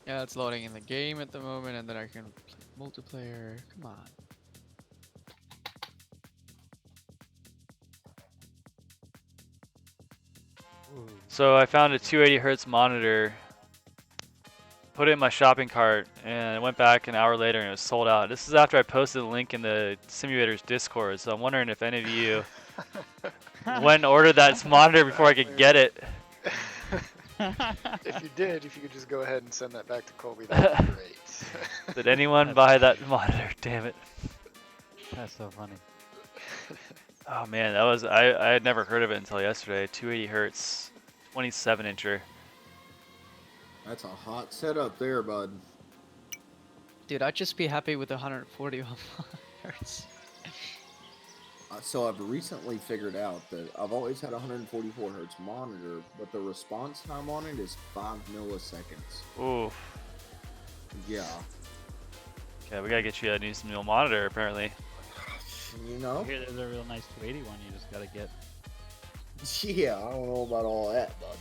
Yeah, it's loading in the game at the moment, and then I can play multiplayer. Come on. So I found a 280 hertz monitor, put it in my shopping cart, and I went back an hour later and it was sold out. This is after I posted the link in the Simulators Discord, so I'm wondering if any of you went and ordered that monitor before I could get it. If you did, if you could just go ahead and send that back to Colby, that would be great. Did anyone buy that monitor? Damn it. That's so funny. Oh man, that was I had never heard of it until yesterday. 280 hertz, 27 incher. That's a hot setup there, bud. Dude, I'd just be happy with 140 hertz. So I've recently figured out that I've always had a 144 hertz monitor, but the response time on it is 5 milliseconds. Oof. Yeah. Okay, we gotta get you a new monitor apparently. You know? Here, there's a real nice 280 one you just gotta get. Yeah, I don't know about all that, bud.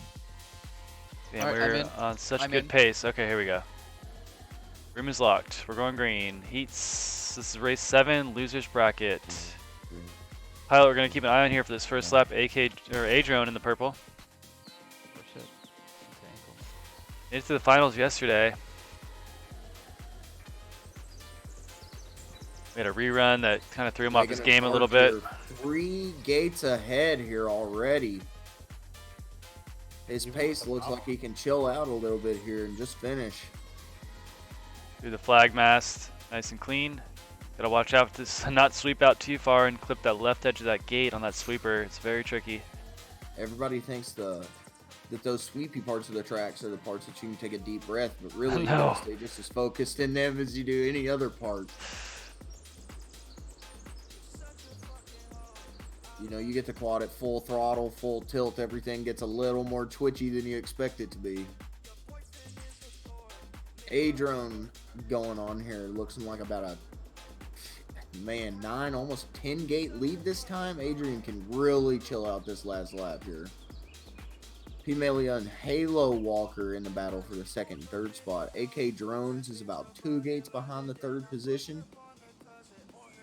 Damn, Alright, I'm we're in. on such I'm good in. pace. Okay, here we go. Room is locked. We're going green. Heats. This is race 7, losers bracket. Pilot, we're gonna keep an eye on here for this first lap. AK or A-Drone in the purple. Oh shit. Okay, cool. Made it to the finals yesterday. We had a rerun that kind of threw him off his Making it game a little hard bit. here. 3 gates ahead here already. His pace looks like he can chill out a little bit here and just finish. Through the flag mast, nice and clean. Gotta watch out to not sweep out too far and clip that left edge of that gate on that sweeper. It's very tricky. Everybody thinks the that those sweepy parts of the tracks are the parts that you can take a deep breath, but really you No. gotta stay just as focused in them as you do any other part. You know, you get the quad at full throttle, full tilt, everything gets a little more twitchy than you expect it to be. A-Drone going on here, looks like about a 9, almost 10 gate lead this time. Adrian can really chill out this last lap here. Pimelia and Halo Walker in the battle for the second and third spot. AK Drones is about 2 gates behind the third position.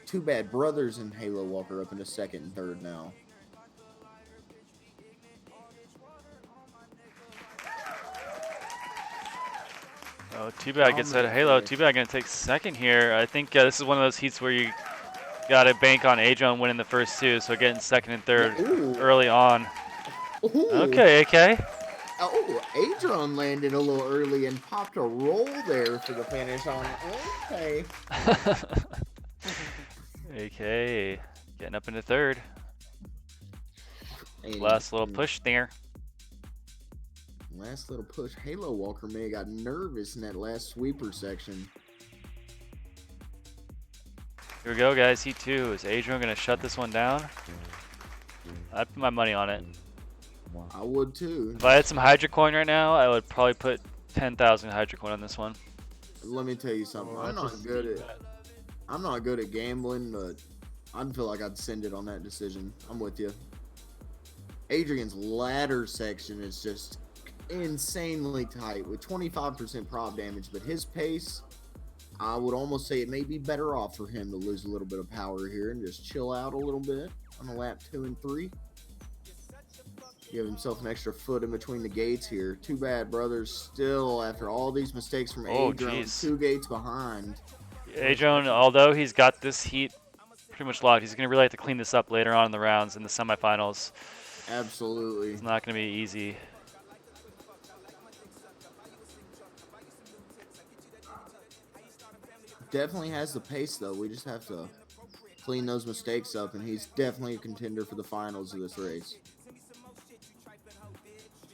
Two Bad Brothers and Halo Walker up in the second and third now. Oh, Too Bad gets out of Halo. Too Bad gonna take second here. I think this is one of those heats where you gotta bank on A-Drone winning the first 2, so getting second and third early on. Ooh. Okay, AK. Oh, A-Drone landed a little early and popped a roll there for the finish on. Okay. AK getting up into third. And Last little push there. last little push. Halo Walker may have got nervous in that last sweeper section. Here we go, guys. Heat 2. Is A-Drone gonna shut this one down? I'd put my money on it. I would too. If I had some Hydra coin right now, I would probably put 10,000 Hydra coin on this one. Let me tell you something. I'm not good at gambling, but I'd feel like I'd send it on that decision. I'm with you. Adrian's ladder section is just insanely tight with 25% prop damage, but his pace, I would almost say it may be better off for him to lose a little bit of power here and just chill out a little bit on the lap 2 and 3. Give himself an extra foot in between the gates here. Too Bad Brothers still, after all these mistakes from A-Drone, 2 gates behind. A-Drone, although he's got this heat pretty much locked, he's going to really have to clean this up later on in the rounds in the semifinals. Absolutely. It's not going to be easy. Definitely has the pace, though. We just have to clean those mistakes up, and he's definitely a contender for the finals of this race.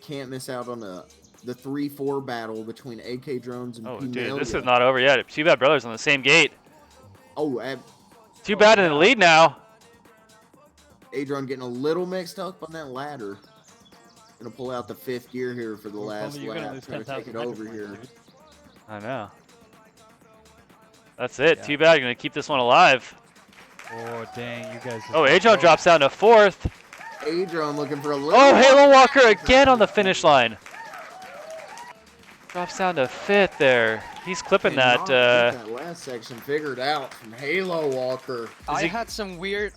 Can't miss out on the 3-4 battle between AK Drones and Dude, Pimelia. this is not over yet. Too Bad Brothers on the same gate. Oh, Too Bad in the lead now. A-Drone getting a little mixed up on that ladder. Gonna pull out the 5th gear here for the last lap. Trying to take it over here. I know. That's it. Too Bad. Gonna keep this one alive. Oh, dang, you guys. Oh, A-Drone drops down to 4th. A-Drone looking for a little. Oh, Halo Walker again on the finish line. Drops down to 5th there. He's clipping that. That last section figured out from Halo Walker. I had some weird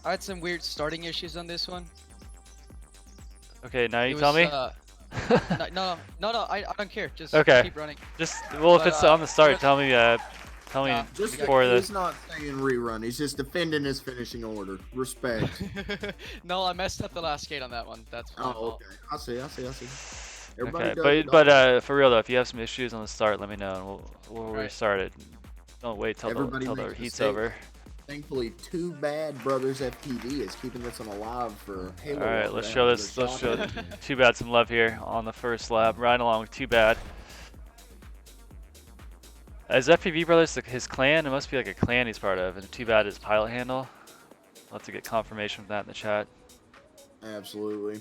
starting issues on this one. Okay, now you It tell was, me. no, I don't care. Just Okay. keep running. Just if it's on the start, tell me. Tell me Just before he's this. not saying rerun. He's just defending his finishing order. Respect. No, I messed up the last gate on that one. That's my fault. Okay. I see. Everybody Okay, does but for real though, if you have some issues on the start, let me know and we'll restart it. Don't wait till Everybody the makes heat's mistakes. over. Thankfully, Too Bad Brothers FPV is keeping this one alive for Halo. All right, Walker let's to show have this. another Let's shot show at it. Too Bad some love here on the first lap, right along with Too Bad. Is FPV Brothers his clan? It must be like a clan he's part of, and Too Bad is pilot handle. I'll have to get confirmation of that in the chat. Absolutely.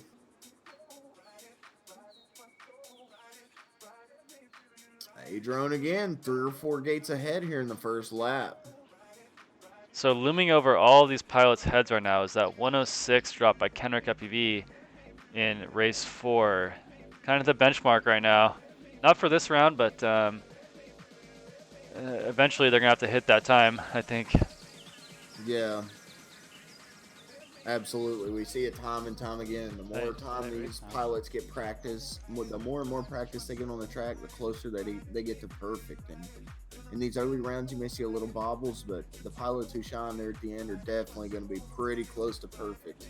A-Drone again, 3 or 4 gates ahead here in the first lap. So looming over all of these pilots' heads right now is that 106 drop by Kenrick FPV in race 4. Kind of the benchmark right now. Not for this round, but eventually they're going to have to hit that time, I think. Yeah. Absolutely. We see it time and time again. The more time these pilots get practice, the more and more practice they get on the track, the closer they get to perfect. And in these early rounds, you may see a little bobbles, but the pilots who shine there at the end are definitely going to be pretty close to perfect.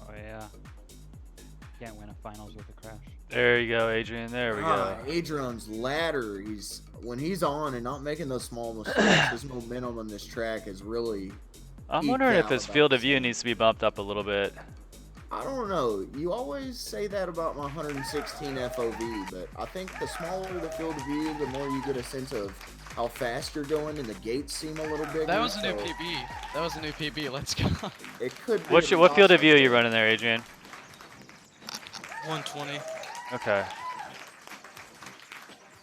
Oh, yeah. Can't win a finals with a crash. There you go, Adrian. There we go. A-Drone's ladder, when he's on and not making those small mistakes, his momentum on this track is really... I'm wondering if his field of view needs to be bumped up a little bit. I don't know. You always say that about my 116 FOV, but I think the smaller the field of view, the more you get a sense of how fast you're going, and the gates seem a little bigger. That was a new so PB. That was a new PB. Let's go. It could be. What field of view are you running there, Adrian? 120. Okay.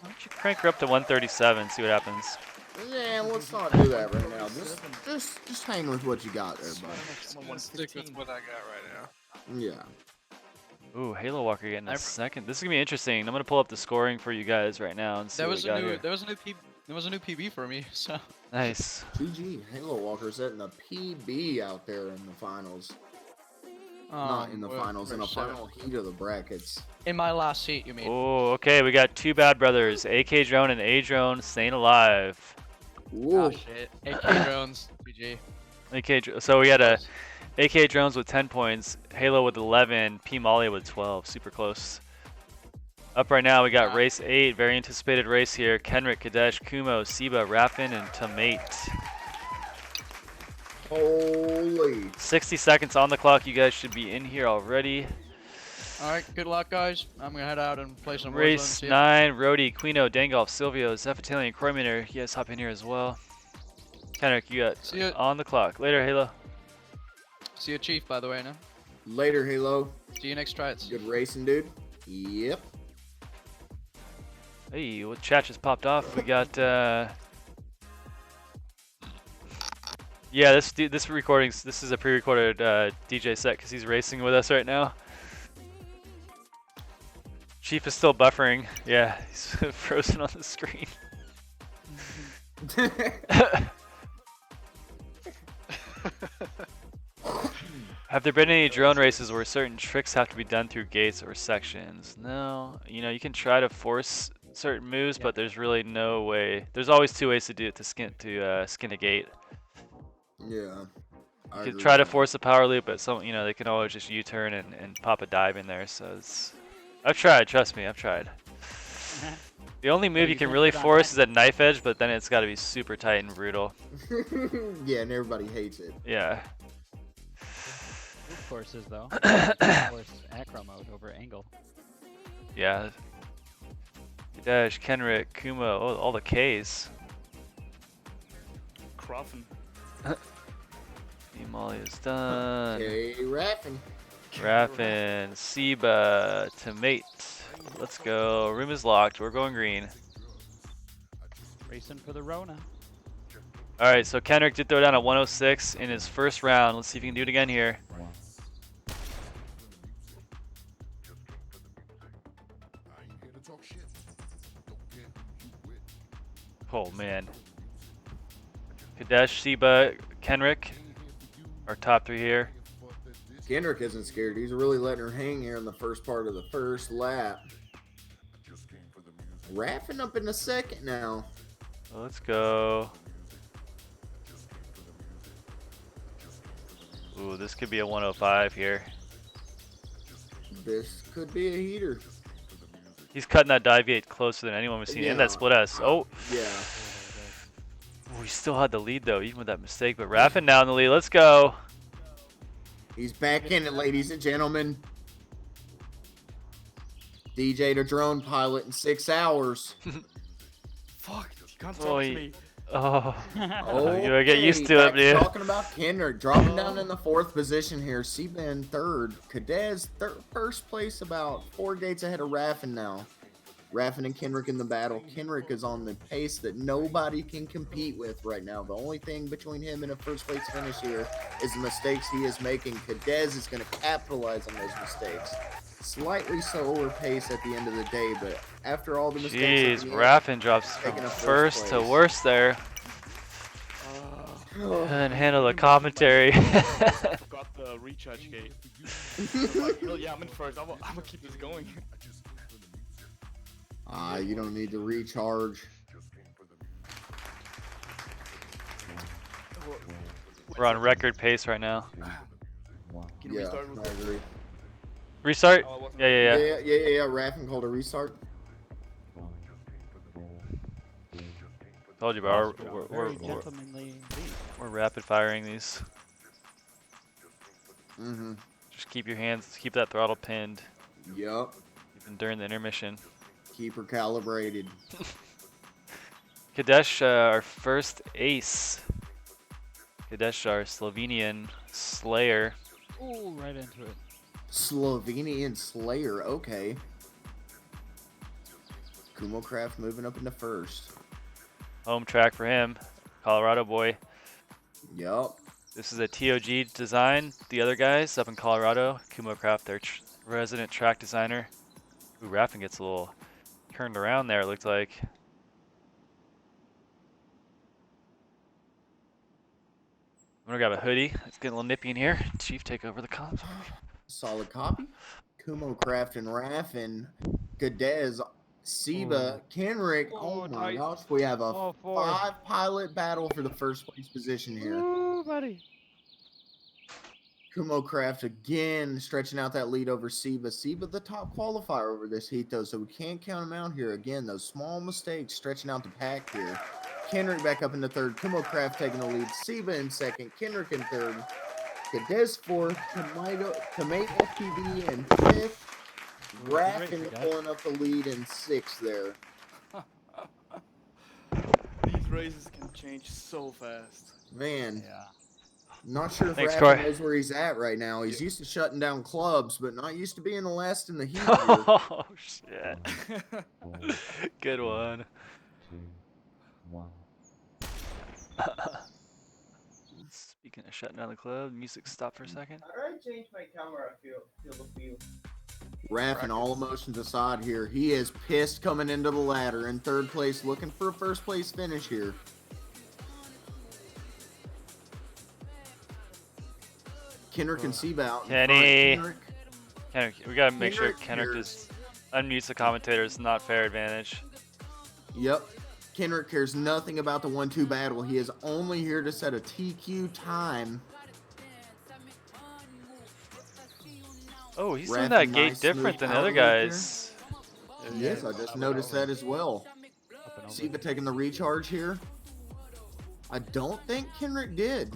Why don't you crank her up to 137, see what happens. Yeah, let's not do that right now. Just hang with what you got there, bud. I'm gonna stick with what I got right now. Yeah. Ooh, Halo Walker getting a second. This is gonna be interesting. I'm gonna pull up the scoring for you guys right now and see That what was we a got new. here. There was a new PB. There was a new PB for me. So. Nice. GG. Halo Walker setting a PB out there in the finals. Not in the finals, in the final heat of the brackets. In my last seat, you mean? Oh, okay. We got two bad brothers, AK Drone and A Drone, staying alive. Oh shit. AK drones. GG. So we had a AK Drones with 10 points, Halo with 11, P Molly with 12. Super close. Up right now, we got race 8, very anticipated race here. Kenrick, Kadesh, Kumo, Siba, Raffin, and Tomate. Holy. 60 seconds on the clock. You guys should be in here already. Alright, good luck, guys. I'm gonna head out and play some Race Warzone, 9, Rody, Quino, Dangolf, Silvio, Zephatilian, Kroiminer. You guys hop in here as well. Kenrick, you got on the clock. Later, Halo. See you, Chief, by the way, now. Later, Halo. See you next tries. Good racing, dude. Yep. Hey, what chat just popped off? We got yeah, this recording's this is a pre-recorded DJ set because he's racing with us right now. Chief is still buffering. Yeah, he's frozen on the screen. Have there been any drone races where certain tricks have to be done through gates or sections? No. You know, you can try to force certain moves, but there's really no way. There's always two ways to do it to skin a gate. Yeah. You can try to force a power loop, but they can always just U-turn and pop a dive in there. So I've tried. Trust me, I've tried. The only move you can really force is at knife edge, but then it's got to be super tight and brutal. Yeah, and everybody hates it. Yeah. Of courses though. Force acro mode over angle. Yeah. Dash, Kenrick, Kumo, all the Ks. Croffin. Molly is done. Okay, Raffin. Raffin, Siba, Tomate. Let's go. Room is locked. We're going green. Racing for the Rona. Alright, so Kenrick did throw down a 106 in his first round. Let's see if he can do it again here. Oh man. Kadesh, Siba, Kenrick, our top three here. Kenrick isn't scared. He's really letting her hang here in the first part of the first lap. Raffin up in the second now. Let's go. Ooh, this could be a 105 here. This could be a heater. He's cutting that dive gate closer than anyone we've seen in that split S. Oh. Yeah. We still had the lead though, even with that mistake. But Raffin now in the lead. Let's go. He's back in it, ladies and gentlemen. DJ the drone pilot in 6 hours. Fuck, you can't talk to me. Oh, Okay, you gotta get used to it, dude. Talking about Kenrick dropping down in the 4th position here. Siba in 3rd. Kadez first place, about 4 gates ahead of Raffin now. Raffin and Kenrick in the battle. Kenrick is on the pace that nobody can compete with right now. The only thing between him and a first place finish here is the mistakes he is making. Kadez is going to capitalize on those mistakes. Slightly slower pace at the end of the day, but after all the mistakes... Jeez, Raffin drops from first to worst there. Couldn't handle the commentary. I've got the recharge gate. Like, hell yeah, I'm in first. I'm gonna keep this going. You don't need to recharge. We're on record pace right now. Can you restart real quick? I agree. Restart? Yeah. Yeah. Raffin called a restart. Told you, bro. We're rapid firing these. Mm-hmm. Just keep your hands, keep that throttle pinned, Yup. even during the intermission. Keep her calibrated. Kadesh, our first ace. Kadesh, our Slovenian Slayer. Ooh, right into it. Slovenian Slayer, okay. Kumocraft moving up into first. Home track for him. Colorado boy. Yup. This is a TOG design. The other guys up in Colorado, Kumocraft, their resident track designer. Ooh, Raffin gets a little turned around there, it looked like. I'm gonna grab a hoodie. It's getting a little nippy in here. Chief, take over the comms. Solid copy. Kumocraft and Raffin. Gadez, Seba, Kenrick. Oh my gosh, we have a 5-pilot battle for the first place position here. Ooh, buddy. Kumocraft again stretching out that lead over Seba. Seba the top qualifier over this heat though, so we can't count him out here. Again, those small mistakes stretching out the pack here. Kenrick back up in the third. Kumocraft taking the lead. Seba in second. Kenrick in third. Gadez fourth. Tomato FPV in fifth. Raffin pulling up the lead in sixth there. These races can change so fast. Man. Yeah. Not sure if Thanks, Raffin Corey. knows where he's at right now. He's used to shutting down clubs, but not used to being the last in the heat. Here. Oh, shit. Good one. 2, 1. Speaking of shutting down the club, music stopped for a second. How do I change my camera field of view? Raffin, all emotions aside here, he is pissed coming into the ladder in third place, looking for a first place finish here. Kenrick and Seba out in Kenny. front. Kenrick, we gotta make sure Kenrick Kenrick just unmutes the commentators. Not fair advantage. Yep. Kenrick cares nothing about the 1-2 battle. He is only here to set a TQ time. Oh, he's doing Raffin, that gate nice, different smooth than the other outlook there. guys. Yes, I just noticed that as well. Seba taking the recharge here. I don't think Kenrick did.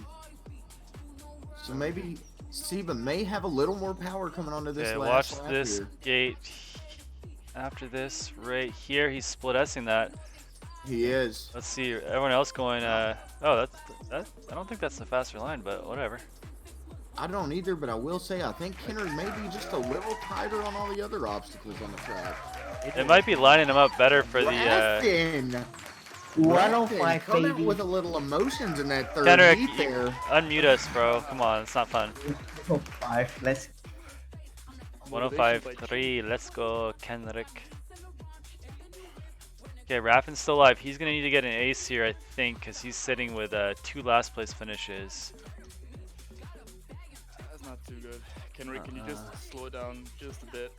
So maybe Seba may have a little more power coming onto this Okay, last watch lap this here. gate. After this, right here, he's split S-ing that. He is. Let's see, everyone else going, oh, that, I don't think that's the faster line, but whatever. I don't either, but I will say I think Kenrick may be just a little tighter on all the other obstacles on the track. It might be lining him up better for the, Raffin! 105, coming baby. with a little emotions in that third Kenrick, heat there. unmute us, bro. Come on, it's not fun. 105, let's 105.3, let's go, Kenrick. Okay, Raffin's still alive. He's gonna need to get an ace here, I think, because he's sitting with 2 last place finishes. That's not too good. Kenrick, can you just slow down just a bit?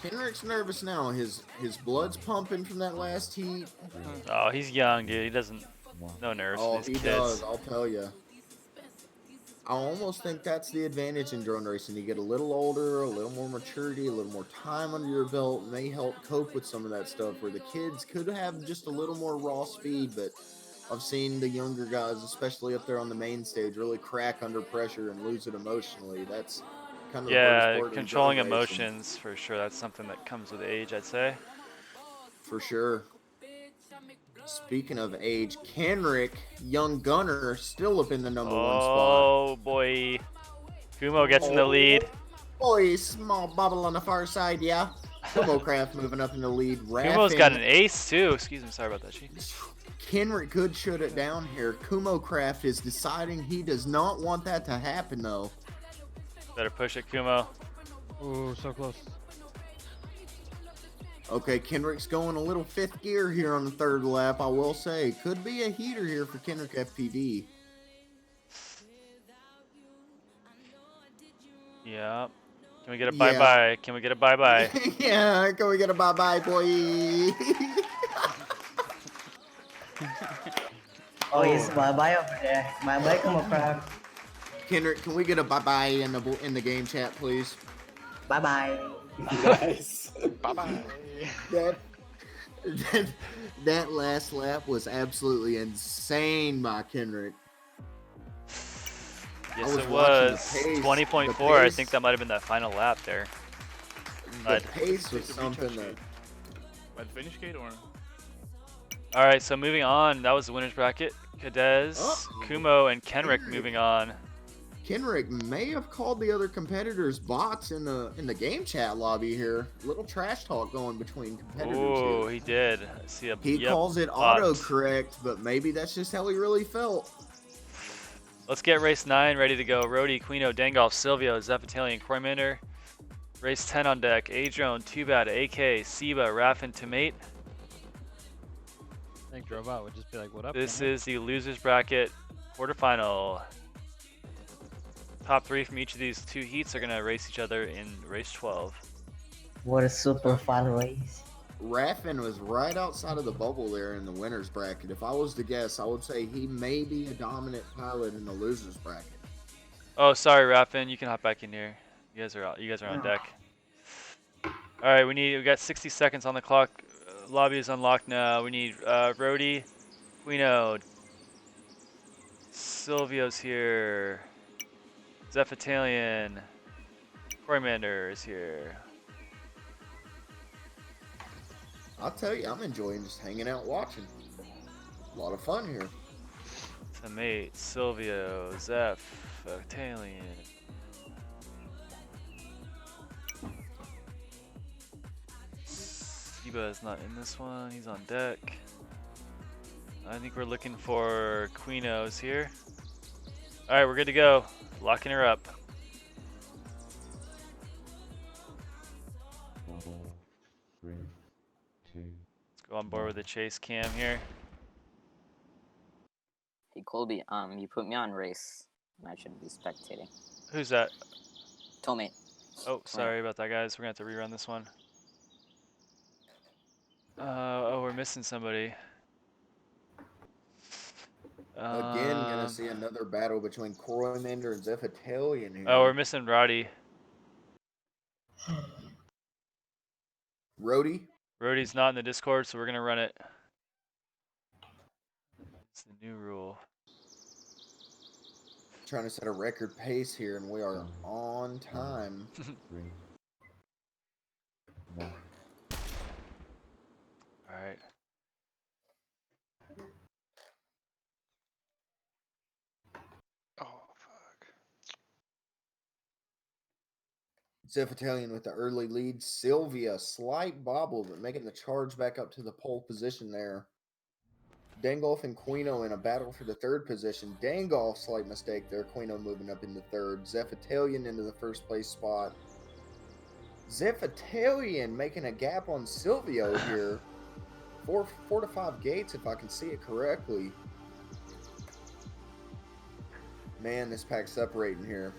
Kenrick's nervous now. His blood's pumping from that last heat. Oh, he's young, dude. He doesn't, no nerves. Oh, These he kids. does, I'll tell you. I almost think that's the advantage in drone racing. You get a little older, a little more maturity, a little more time under your belt, may help cope with some of that stuff where the kids could have just a little more raw speed, but I've seen the younger guys, especially up there on the main stage, really crack under pressure and lose it emotionally. That's kind of the hardest Yeah, part in controlling drone racing. emotions, for sure. That's something that comes with age, I'd say. For sure. Speaking of age, Kenrick, young gunner, still up in the number 1 spot. Oh, boy. Kumo gets in the lead. Boy, small bubble on the far side, yeah. Kumocraft moving up in the lead. Kumo's got an ace, too. Excuse me, sorry about that, Chief. Kenrick could shut it down here. Kumocraft is deciding he does not want that to happen, though. Better push it, Kumo. Ooh, so close. Okay, Kenrick's going a little 5th gear here on the 3rd lap, I will say. Could be a heater here for Kenrick FPV. Yeah. Can we get a bye-bye? Can we get a bye-bye? Yeah, can we get a bye-bye, boy? Oh, he's bye-bye over there. Bye-bye, Kumocraft. Kenrick, can we get a bye-bye in the game chat, please? Bye-bye. Nice. Bye-bye. That last lap was absolutely insane by Kenrick. Yes, was it watching the was. pace- 20.4. the I pace- think that might have been that final lap there. The But- pace was Take a something recharge that. gate. By the finish gate or? All right, so moving on. That was the winners bracket. Cadez, Uh-oh. Kumo, and Kenrick Kenrick. moving on. Kenrick may have called the other competitors bots in the game chat lobby here. Little trash talk going between competitors Ooh, here. he did. I see a He yep, calls it bots. autocorrect, but maybe that's just how he really felt. Let's get race 9 ready to go. Rody, Quino, Dangolf, Silvio, Zepatelian, Croymander. Race 10 on deck. Adrone, Too Bad, AK, Siba, Raffin, Tomate. I think Drobot would just be like, what up? This man?" is the losers bracket quarterfinal. Top 3 from each of these 2 heats are going to race each other in race 12. What a super fun race. Raffin was right outside of the bubble there in the winners bracket. If I was to guess, I would say he may be a dominant pilot in the losers bracket. Oh, sorry, Raffin. You can hop back in here. You guys are out. You guys are on deck. All right, we got 60 seconds on the clock. Lobby is unlocked now. We need Rody, Quino, Silvio's here, Zephatalian, Croymander is here. I'll tell you, I'm enjoying just hanging out watching. A lot of fun here. Tomate, Silvio, Zephatalian. Siba is not in this one. He's on deck. I think we're looking for Quino's here. All right, we're good to go. Locking her up. Let's go on board with the chase cam here. Hey Colby, you put me on race, and I should be spectating. Who's that? Tomate. Oh, sorry about that, guys. We're gonna have to rerun this one. Oh, we're missing somebody. Again, gonna see another battle between Croymander and Zephatalian here. Oh, we're missing Roddy. Rody? Rody's not in the Discord, so we're gonna run it. It's the new rule. Trying to set a record pace here, and we are on time. All right. Oh, fuck. Zephatalian with the early lead. Sylvia, slight bobble, but making the charge back up to the pole position there. Dangolf and Quino in a battle for the third position. Dangolf, slight mistake there. Quino moving up into third. Zephatalian into the first place spot. Zephatalian making a gap on Silvio here. Four to five gates, if I can see it correctly. Man, this pack's separating here.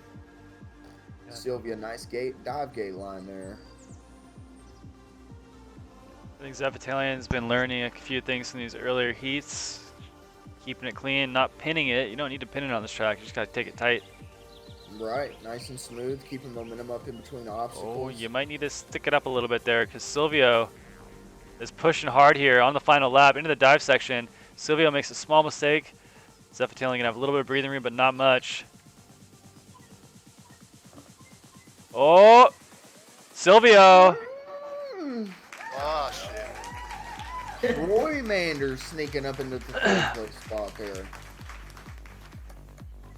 Yeah. Sylvia, nice dive gate line there. I think Zephatalian's been learning a few things from these earlier heats. Keeping it clean, not pinning it. You don't need to pin it on this track. You just gotta take it tight. Right, nice and smooth, keeping momentum up in between obstacles. Oh, you might need to stick it up a little bit there because Silvio is pushing hard here on the final lap into the dive section. Silvio makes a small mistake. Zephatalian gonna have a little bit of breathing room, but not much. Oh, Silvio. Oh, shit. Croymander sneaking up into the third place spot there.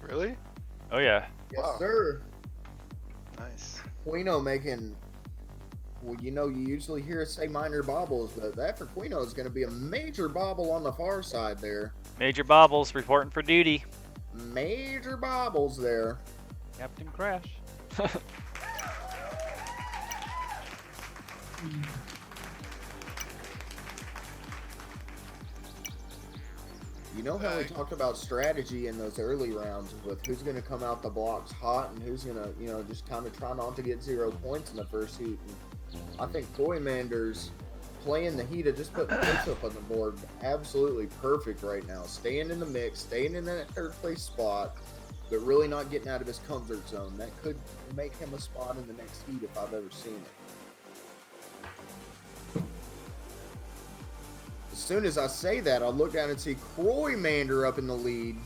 Really? Oh yeah. Yes, Wow. sir. Nice. Quino making, well, you know, you usually hear us say minor bobbles, but that for Quino is going to be a major bobble on the far side there. Major Bobbles reporting for duty. Major bobbles there. Captain Crash. You know how we talked about strategy in those early rounds with who's going to come out the blocks hot and who's going to, you know, just kind of try not to get 0 points in the first heat. And I think Croymander's playing the heat of just putting points up on the board absolutely perfect right now. Staying in the mix, staying in that third place spot, but really not getting out of his comfort zone. That could make him a spot in the next heat if I've ever seen it. As soon as I say that, I'll look down and see Croymander up in the lead.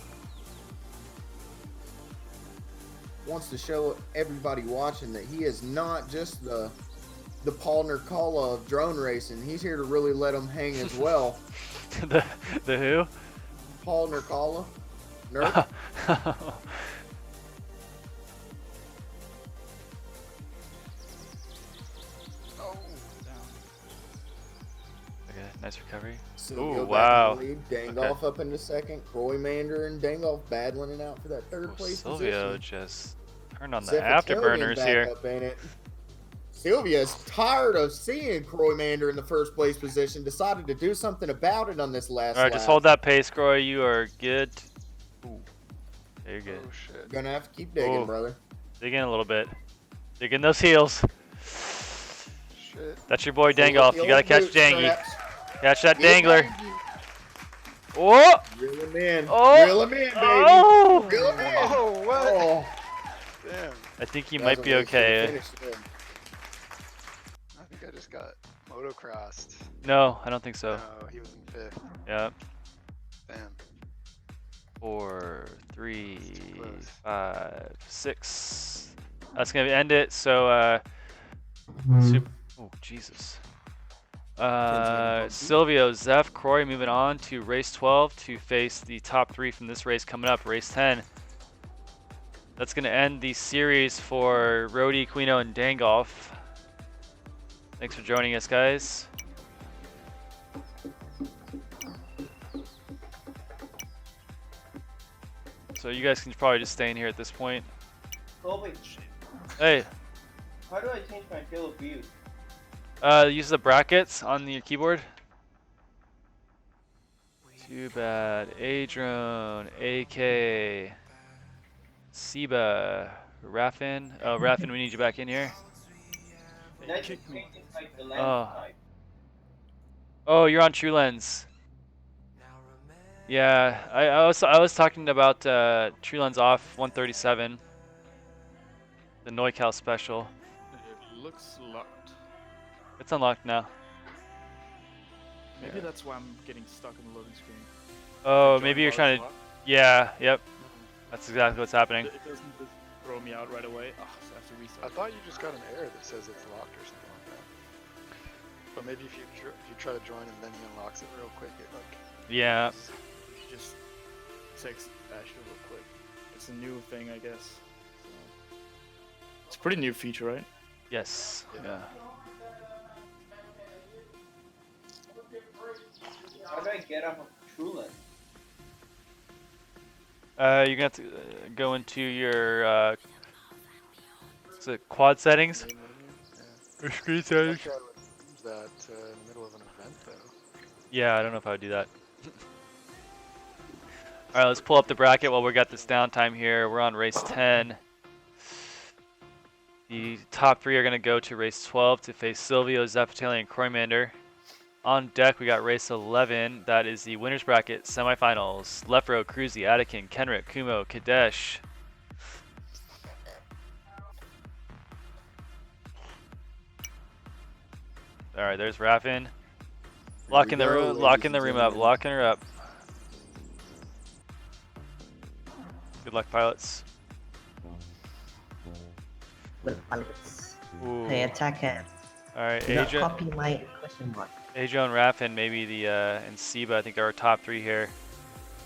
wants to show everybody watching that he is not just the Paul Nurkala of drone racing. He's here to really let them hang as well. the who? Paul Nurkala. Nurk. Okay, nice recovery. Silvio Ooh, back wow. in the lead. Dangolf up in the second. Kroymander and Dangolf battling it out for that third place Silvio position. just turned on the Zeffatelli afterburners back here. up in it. Sylvia's tired of seeing Kroymander in the first place position. Decided to do something about it on this last All right, lap. just hold that pace, Groy. You are good. Ooh, there you're good. Oh shit. Gonna have to keep digging, Ooh. brother. Dig in a little bit. Dig in those heels. Shit. That's your boy Full of Dangolf. the You gotta old catch bootstraps. Jangy. Catch that Get dangler. Jangy. Oh! Reel him in. Oh! Reel him in, baby. Oh! Reel him in. Oh, what? Oh. Damn. I think he That might was be a waste of a okay. finish there. I think I just got motocrossed. No, I don't think so. No, he was in 5th. Yep. Damn. 4, 3, close. 5, 6. That's gonna end it. So, oh Jesus. Silvio, Zeph, Corey moving on to race 12 to face the top 3 from this race coming up, race 10. That's gonna end the series for Rody, Quino, and Dangolf. Thanks for joining us, guys. So you guys can probably just stay in here at this point. Colby, Hey, how do I change my field of view? use the brackets on your keyboard. Too bad. Adrone, AK, Seba, Raffin. Oh, Raffin, we need you back in here. That just changes like the lens Oh. type. Oh, you're on True Lens. Yeah, I was talking about True Lens off 137, the NoiCal special. It looks locked. It's unlocked now. Maybe that's why I'm getting stuck in the loading screen. Oh, Join maybe you're bar trying to. swap. Yeah, yep. That's exactly what's happening. It doesn't just throw me out right away. Oh, so I have to restart. I thought you just got an error that says it's locked or something like that. But maybe if you try to join and then he unlocks it real quick, it like. Yeah. Just text Asher real quick. It's a new thing, I guess. So, it's a pretty new feature, right? Yes. Yeah. How do I get off of True You're gonna have to go into your is it quad settings? Or screen settings? That in the middle of an event though. Yeah, I don't know if I would do that. All right, let's pull up the bracket while we got this downtime here. We're on race 10. The top 3 are going to go to race 12 to face Silvio, Zeffatelli, and Kroymander. On deck, we got race 11. That is the winners bracket semifinals. Lefro, Cruzy, Attican, Kenrick, Kumo, Kadesh. All right, there's Raffin. Locking the room, locking the room up, locking her up. Good luck, pilots. Well, pilots. Ooh. Hey, attacker. All right, Do not Adrian. copy my question mark. Adrian, Raffin, maybe the and Seba, I think are our top 3 here.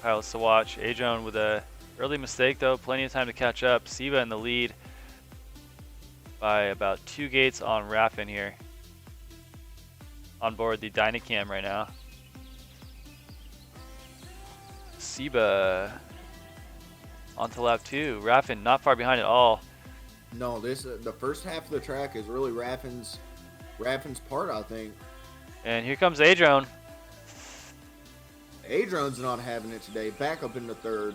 Pilots to watch. Adrian with a early mistake though, plenty of time to catch up. Seba in the lead by about 2 gates on Raffin here. On board the Dynacam right now. Seba onto lap 2. Raffin not far behind at all. No, this the first half of the track is really Raffin's part, I think. And here comes Adrone. Adrone's not having it today. Back up in the third.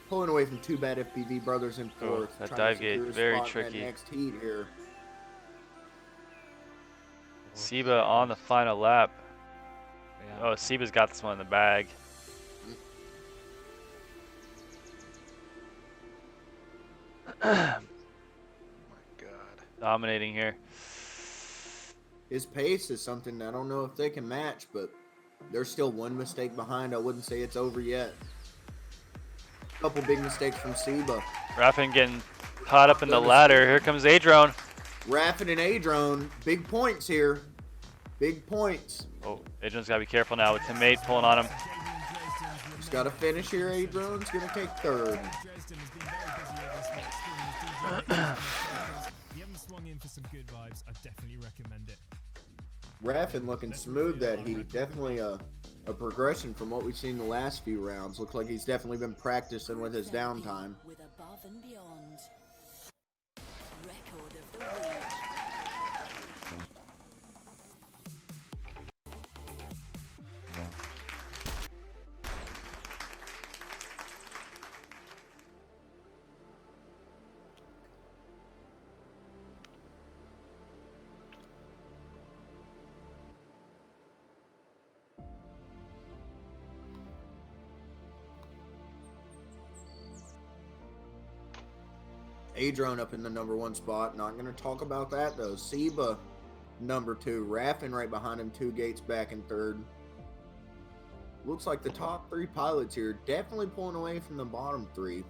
Pulling away from Too Bad FPV brothers in fourth. that trying to dive gate, secure a very spot in that tricky. next heat here. Seba on the final lap. Oh, Seba's got this one in the bag. God. Dominating here. His pace is something I don't know if they can match, but they're still 1 mistake behind. I wouldn't say it's over yet. Couple big mistakes from Seba. Raffin getting caught up in the ladder. Here comes A-Drone. Raffin and A-Drone, big points here. Big points. Oh, A-Drone's got to be careful now with Teammate pulling on him. He's got to finish here. A-Drone's going to take third. Raffin looking smooth that heat. Definitely a progression from what we've seen the last few rounds. Looks like he's definitely been practicing with his downtime. A-Drone up in the #1 spot. Not going to talk about that, though. Seba, #2. Raffin right behind him, 2 gates back in third. Looks like the top 3 pilots here definitely pulling away from the bottom 3.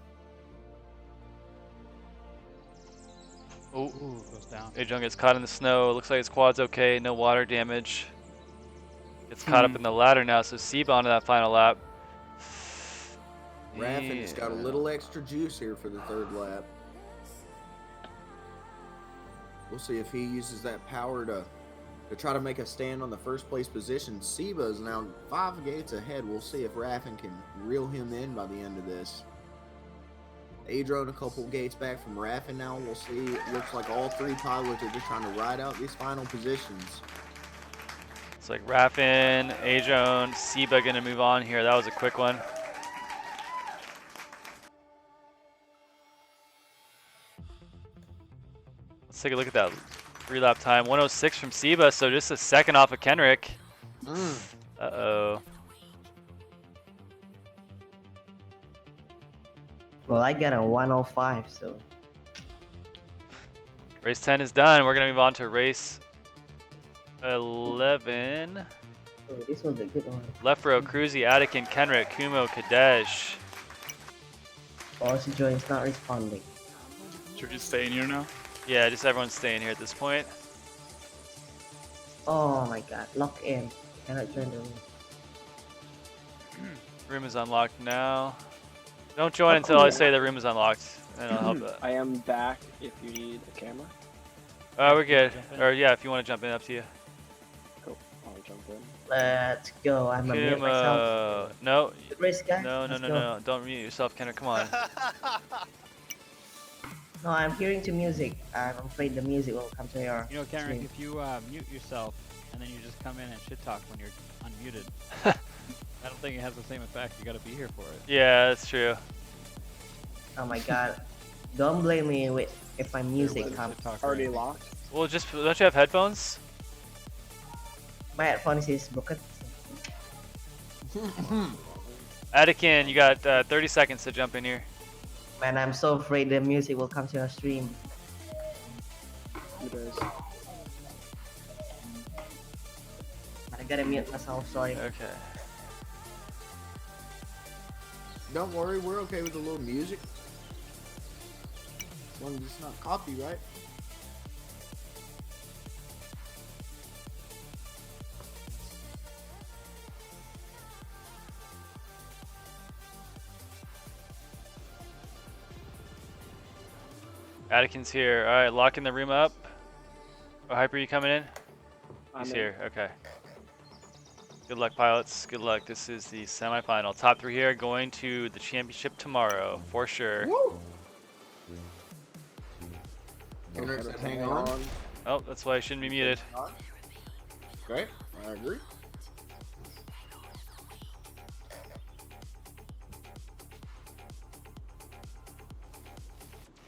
Oh, goes down. A-Drone gets caught in the snow. Looks like his quad's okay. No water damage. Gets caught up in the ladder now, so Seba onto that final lap. Raffin's got a little extra juice here for the 3rd lap. We'll see if he uses that power to try to make a stand on the 1st place position. Seba is now 5 gates ahead. We'll see if Raffin can reel him in by the end of this. A-Drone a couple gates back from Raffin now. We'll see. It looks like all 3 pilots are just trying to ride out these final positions. It's like Raffin, A-Drone, Seba gonna move on here. That was a quick one. Let's take a look at that 3-lap time. 106 from Seba, so just a second off of Kenrick. Uh-oh. Well, I got a 105, so. Race 10 is done. We're going to move on to race 11. Oh, this one's a good one. Left row, Cruzy, Atikin, Kenrick, Kumo, Kadesh. Also, Joy's not responding. Should we just stay in here now? Yeah, just everyone's staying here at this point. Oh my god, lock in. Cannot join the room. Room is unlocked now. Don't join until I say the room is unlocked, and I'll help that. I am back if you need a camera. We're good. Or yeah, if you want to jump in, up to you. Cool, I'll jump in. Let's go. I'm a mute myself. No. Race guy. No. Don't mute yourself, Kenrick. Come on. No, I'm hearing to music. I'm afraid the music will come to your You know, Kenrick, stream. if you mute yourself and then you just come in and shit talk when you're unmuted, I don't think it has the same effect. You gotta be here for it. Yeah, that's true. Oh my god. Don't blame me if my music comes. Already locked? Well, just don't you have headphones? My headphones is broken. Atikin, you got 30 seconds to jump in here. Man, I'm so afraid the music will come to your stream. It is. I gotta mute myself, sorry. Okay. Don't worry, we're okay with a little music. As long as it's not copyright. Atikin's here. All right, locking the room up. Oh, Hyper, you coming in? He's here. Okay. Good luck, pilots. Good luck. This is the semifinal. Top 3 here going to the championship tomorrow, for sure. Woo! Hang on. Oh, that's why I shouldn't be muted. Okay, I agree.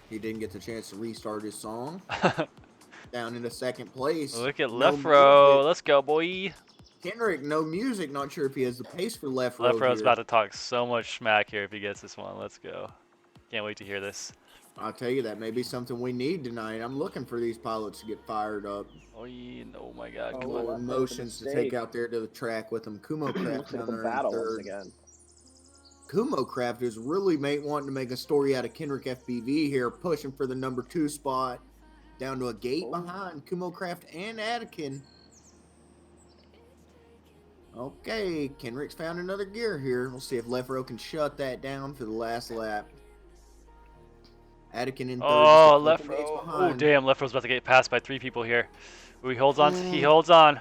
He didn't get the chance to restart his song. Down into 2nd place. Look at left row. Music. Let's go, boy. Kenrick, no music. Not sure if he has the pace for left row. Left row's here. about to talk so much smack here if he gets this one. Let's go. Can't wait to hear this. I'll tell you, that may be something we need tonight. I'm looking for these pilots to get fired up. Oh, my God. A Come little on. emotions to take out there to the track with them. Kumo crap down the there in battles third. again. Kumo Craft is really wanting to make a story out of Kenrick FPV here, pushing for the number 2 spot, down to a gate behind Kumo Craft and Anakin. Okay, Kenrick's found another gear here. We'll see if Lefro can shut that down for the last lap. Anakin in third. Oh, Lefro. Oh, damn. Lefro's about to get passed by 3 people here. Ooh, he holds on. He holds on.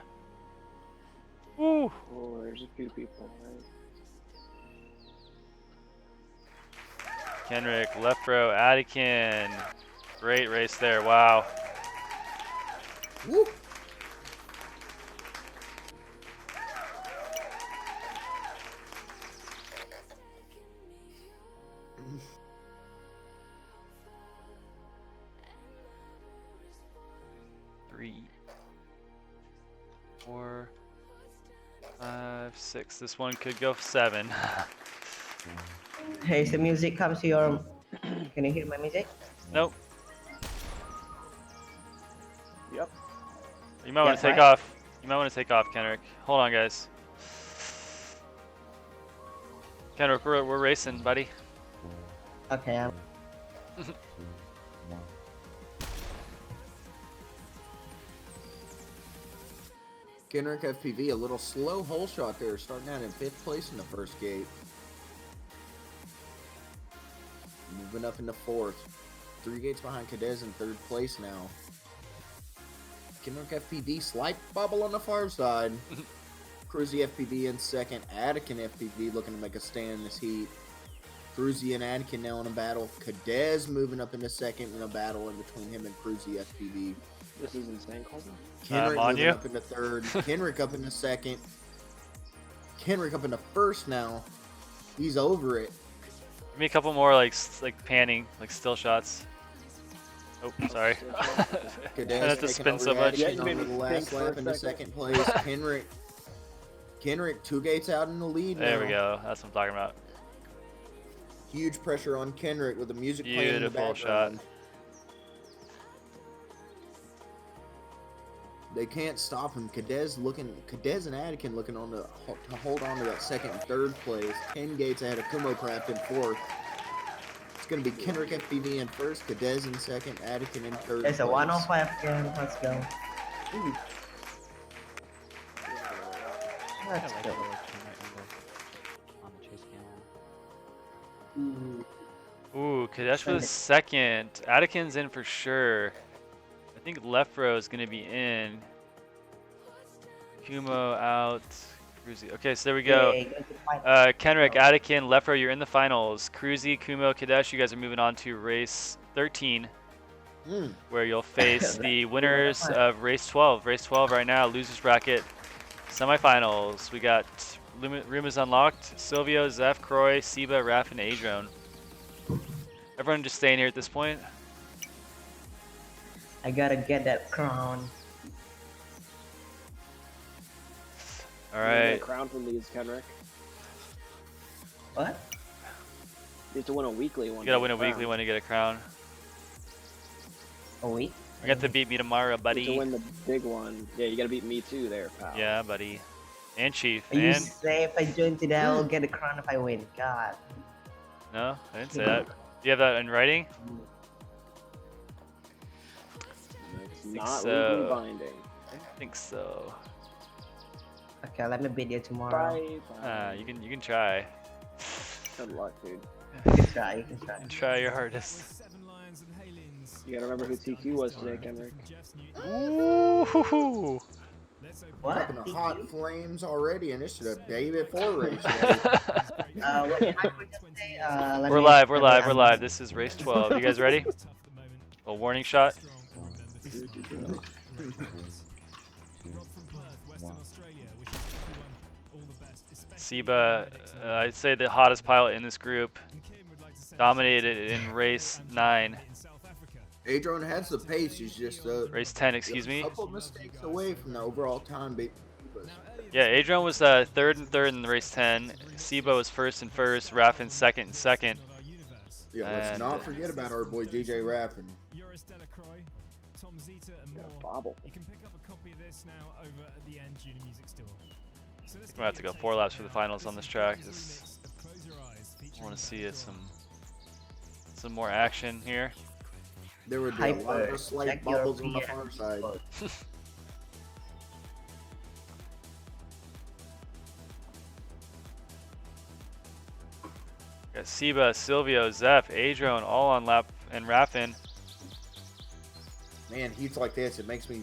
Woo. Oh, there's a few people, right? Kenrick, Lefro, Anakin. Great race there. Wow. Woo. Three, 4, 5, 6. This one could go 7. Hey, the music comes to your. Can you hear my music? Nope. Yep. You might want to take off. You might want to take off, Kenrick. Hold on, guys. Kenrick, we're racing, buddy. Okay. Kenrick FPV, a little slow hole shot there, starting out in 5th place in the first gate. Moving up into 4th. 3 gates behind Cadez in 3rd place now. Kenrick FPV, slight bubble on the far side. Cruzy FPV in 2nd. Anakin FPV looking to make a stand in this heat. Cruzy and Anakin now in a battle. Cadez moving up into 2nd in a battle in between him and Cruzy FPV. This is insane, Colton. Kenrick on moving you. up into 3rd. Kenrick up into 2nd. Kenrick up into 1st now. He's over it. Give me a couple more like panning, like still shots. Oh, sorry. Cadez I have to taking spin over so much. Anakin on the last lap into 2nd place. Kenrick 2 gates out in the lead now. There we go. That's what I'm talking about. Huge pressure on Kenrick with the music playing in the Beautiful background. shot. They can't stop him. Cadez and Anakin looking on to hold on to that 2nd and 3rd place. 10 gates ahead of Kumo Craft in 4th. It's going to be Kenrick FPV in 1st, Cadez in 2nd, Anakin in 3rd. It's a 105 game. Let's go. I Let's like go. the lower camera angle on the chase cam. Ooh, Kadesh for the 2nd. Anakin's in for sure. I think Lefro is going to be in. Kumo out. Cruzy. Okay, so there we go. Kenrick, Anakin, Lefro, you're in the finals. Cruzy, Kumo, Kadesh, you guys are moving on to race 13, where you'll face the winners of race 12. Race 12 right now, losers bracket, semifinals. We got Rooms unlocked. Silvio, Zeph, Croy, Seba, Raph, and Adrone. Everyone just staying here at this point. I gotta get that crown. All right. Crown from these, Kenrick. What? You have to win a weekly one. You gotta win a weekly one to get a crown. A week? I got to beat me tomorrow, buddy. To win the big one. Yeah, you gotta beat me too there, pal. Yeah, buddy. And Chief. You And say if I join today, I will get a crown if I win. God. no, I didn't say that. Do you have that in writing? It's think not so. legally binding. I think so. Okay, let me beat you tomorrow. You can try. Good luck, dude. You can try. You can try. Try your hardest. You gotta remember who TQ was today, Kenrick. Ooh. What? Up in the hot flames already, and this is a day before race day. What time we just say? Let We're me- live. let me- We're live. This is race 12. You guys ready? A warning shot. Seba, I'd say the hottest pilot in this group, dominated in race 9. Adrone has the pace. He's just Race 10, excuse me. A couple mistakes away from the overall time. Yeah, Adrian was third in race 10. Seba was first and first. Raffin second and second. Yeah, let's not forget about our boy DJ Raffin. Bobble. I think we're gonna have to go 4 laps for the finals on this track. I want to see some more action here. There would be a lot Hyper, of slight check your bubbles on the PS far side. Got Siba, Silvio, Zeph, Adrone, all on lap, and Raffin. Man, heats like this, it makes me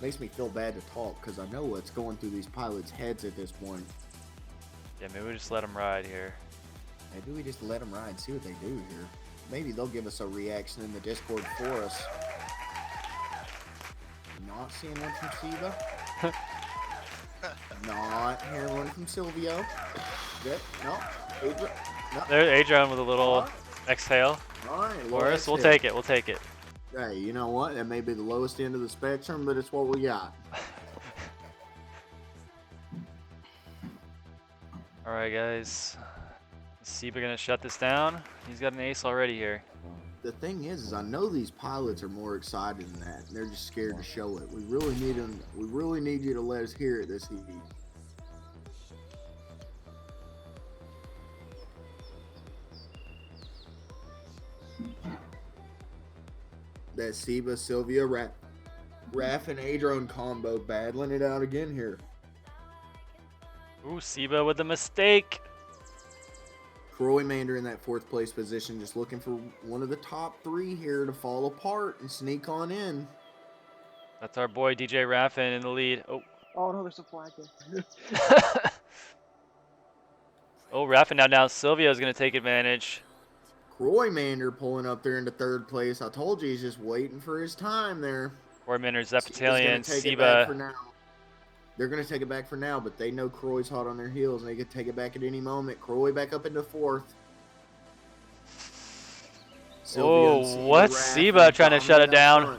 feel bad to talk because I know what's going through these pilots' heads at this point. Yeah, maybe we just let them ride here. Maybe we just let them ride, see what they do here. Maybe they'll give us a reaction in the Discord for us. Not seeing one from Siba. Not hearing one from Silvio. Yep, no. Adrian, no. There's Adrone with a little exhale. All right, For us, we'll take it. We'll take it. Hey, you know what? That may be the lowest end of the spectrum, but it's what we got. All right, guys. Is Siba gonna shut this down? He's got an ace already here. The thing is I know these pilots are more excited than that. They're just scared to show it. We really need them. We really need you to let us hear it this evening. That Siba, Silvia, Raph, and Adrone combo battling it out again here. Ooh, Siba with a mistake. Croy Mander in that 4th place position, just looking for one of the top 3 here to fall apart and sneak on in. That's our boy DJ Raffin in the lead. Oh, Oh no, there's a flag there. oh, Raffin now. Silvio's gonna take advantage. Croy Mander pulling up there into 3rd place. I told you he's just waiting for his time there. Cormander, Siba's Zepitalian, gonna take it back for Siba. now. They're going to take it back for now, but they know Croy's hot on their heels, and they could take it back at any moment. Croy back up into 4th. Oh, what's Siba trying to shut it down?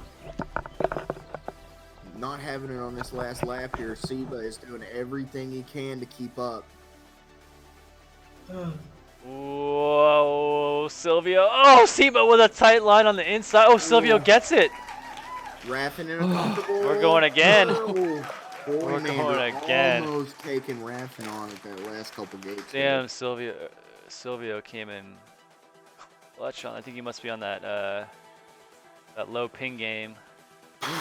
Not having it on this last lap here. Siba is doing everything he can to keep up. Whoa, Silvio. Oh, Siba with a tight line on the inside. Oh, Silvio gets it. Raffin in a comfortable. We're going again. Oh, We're Mander going again. almost taking Raffin on at that last couple gates. Damn, Silvio came in clutch on. I think he must be on that that low ping game. Here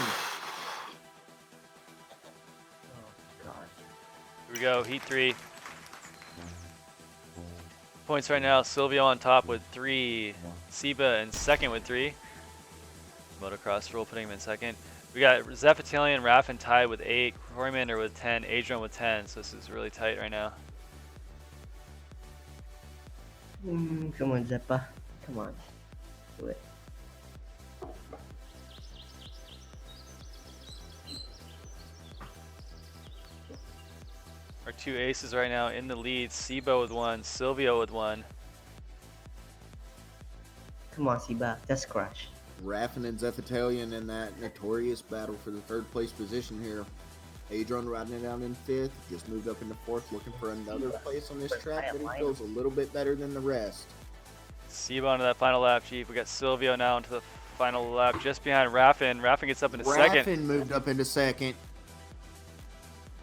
we go, heat 3. Points right now, Silvio on top with 3. Siba in second with 3. Motocross rule putting him in second. We got Zepitalian, Raffin tied with 8, Cormander with 10, Adrone with 10, so this is really tight right now. Come on, Zeppa. Come on. Do it. Our 2 aces right now in the lead, Siba with 1, Silvio with 1. Come on, Siba. Just crush. Raffin and Zepitalian in that notorious battle for the 3rd place position here. Adrone riding it out in 5th, just moved up into 4th, looking for another place on this track that he feels a little bit better than the rest. Siba onto that final lap, Chief. We got Silvio now into the final lap, just behind Raffin. Raffin gets up into second. Raffin moved up into 2nd.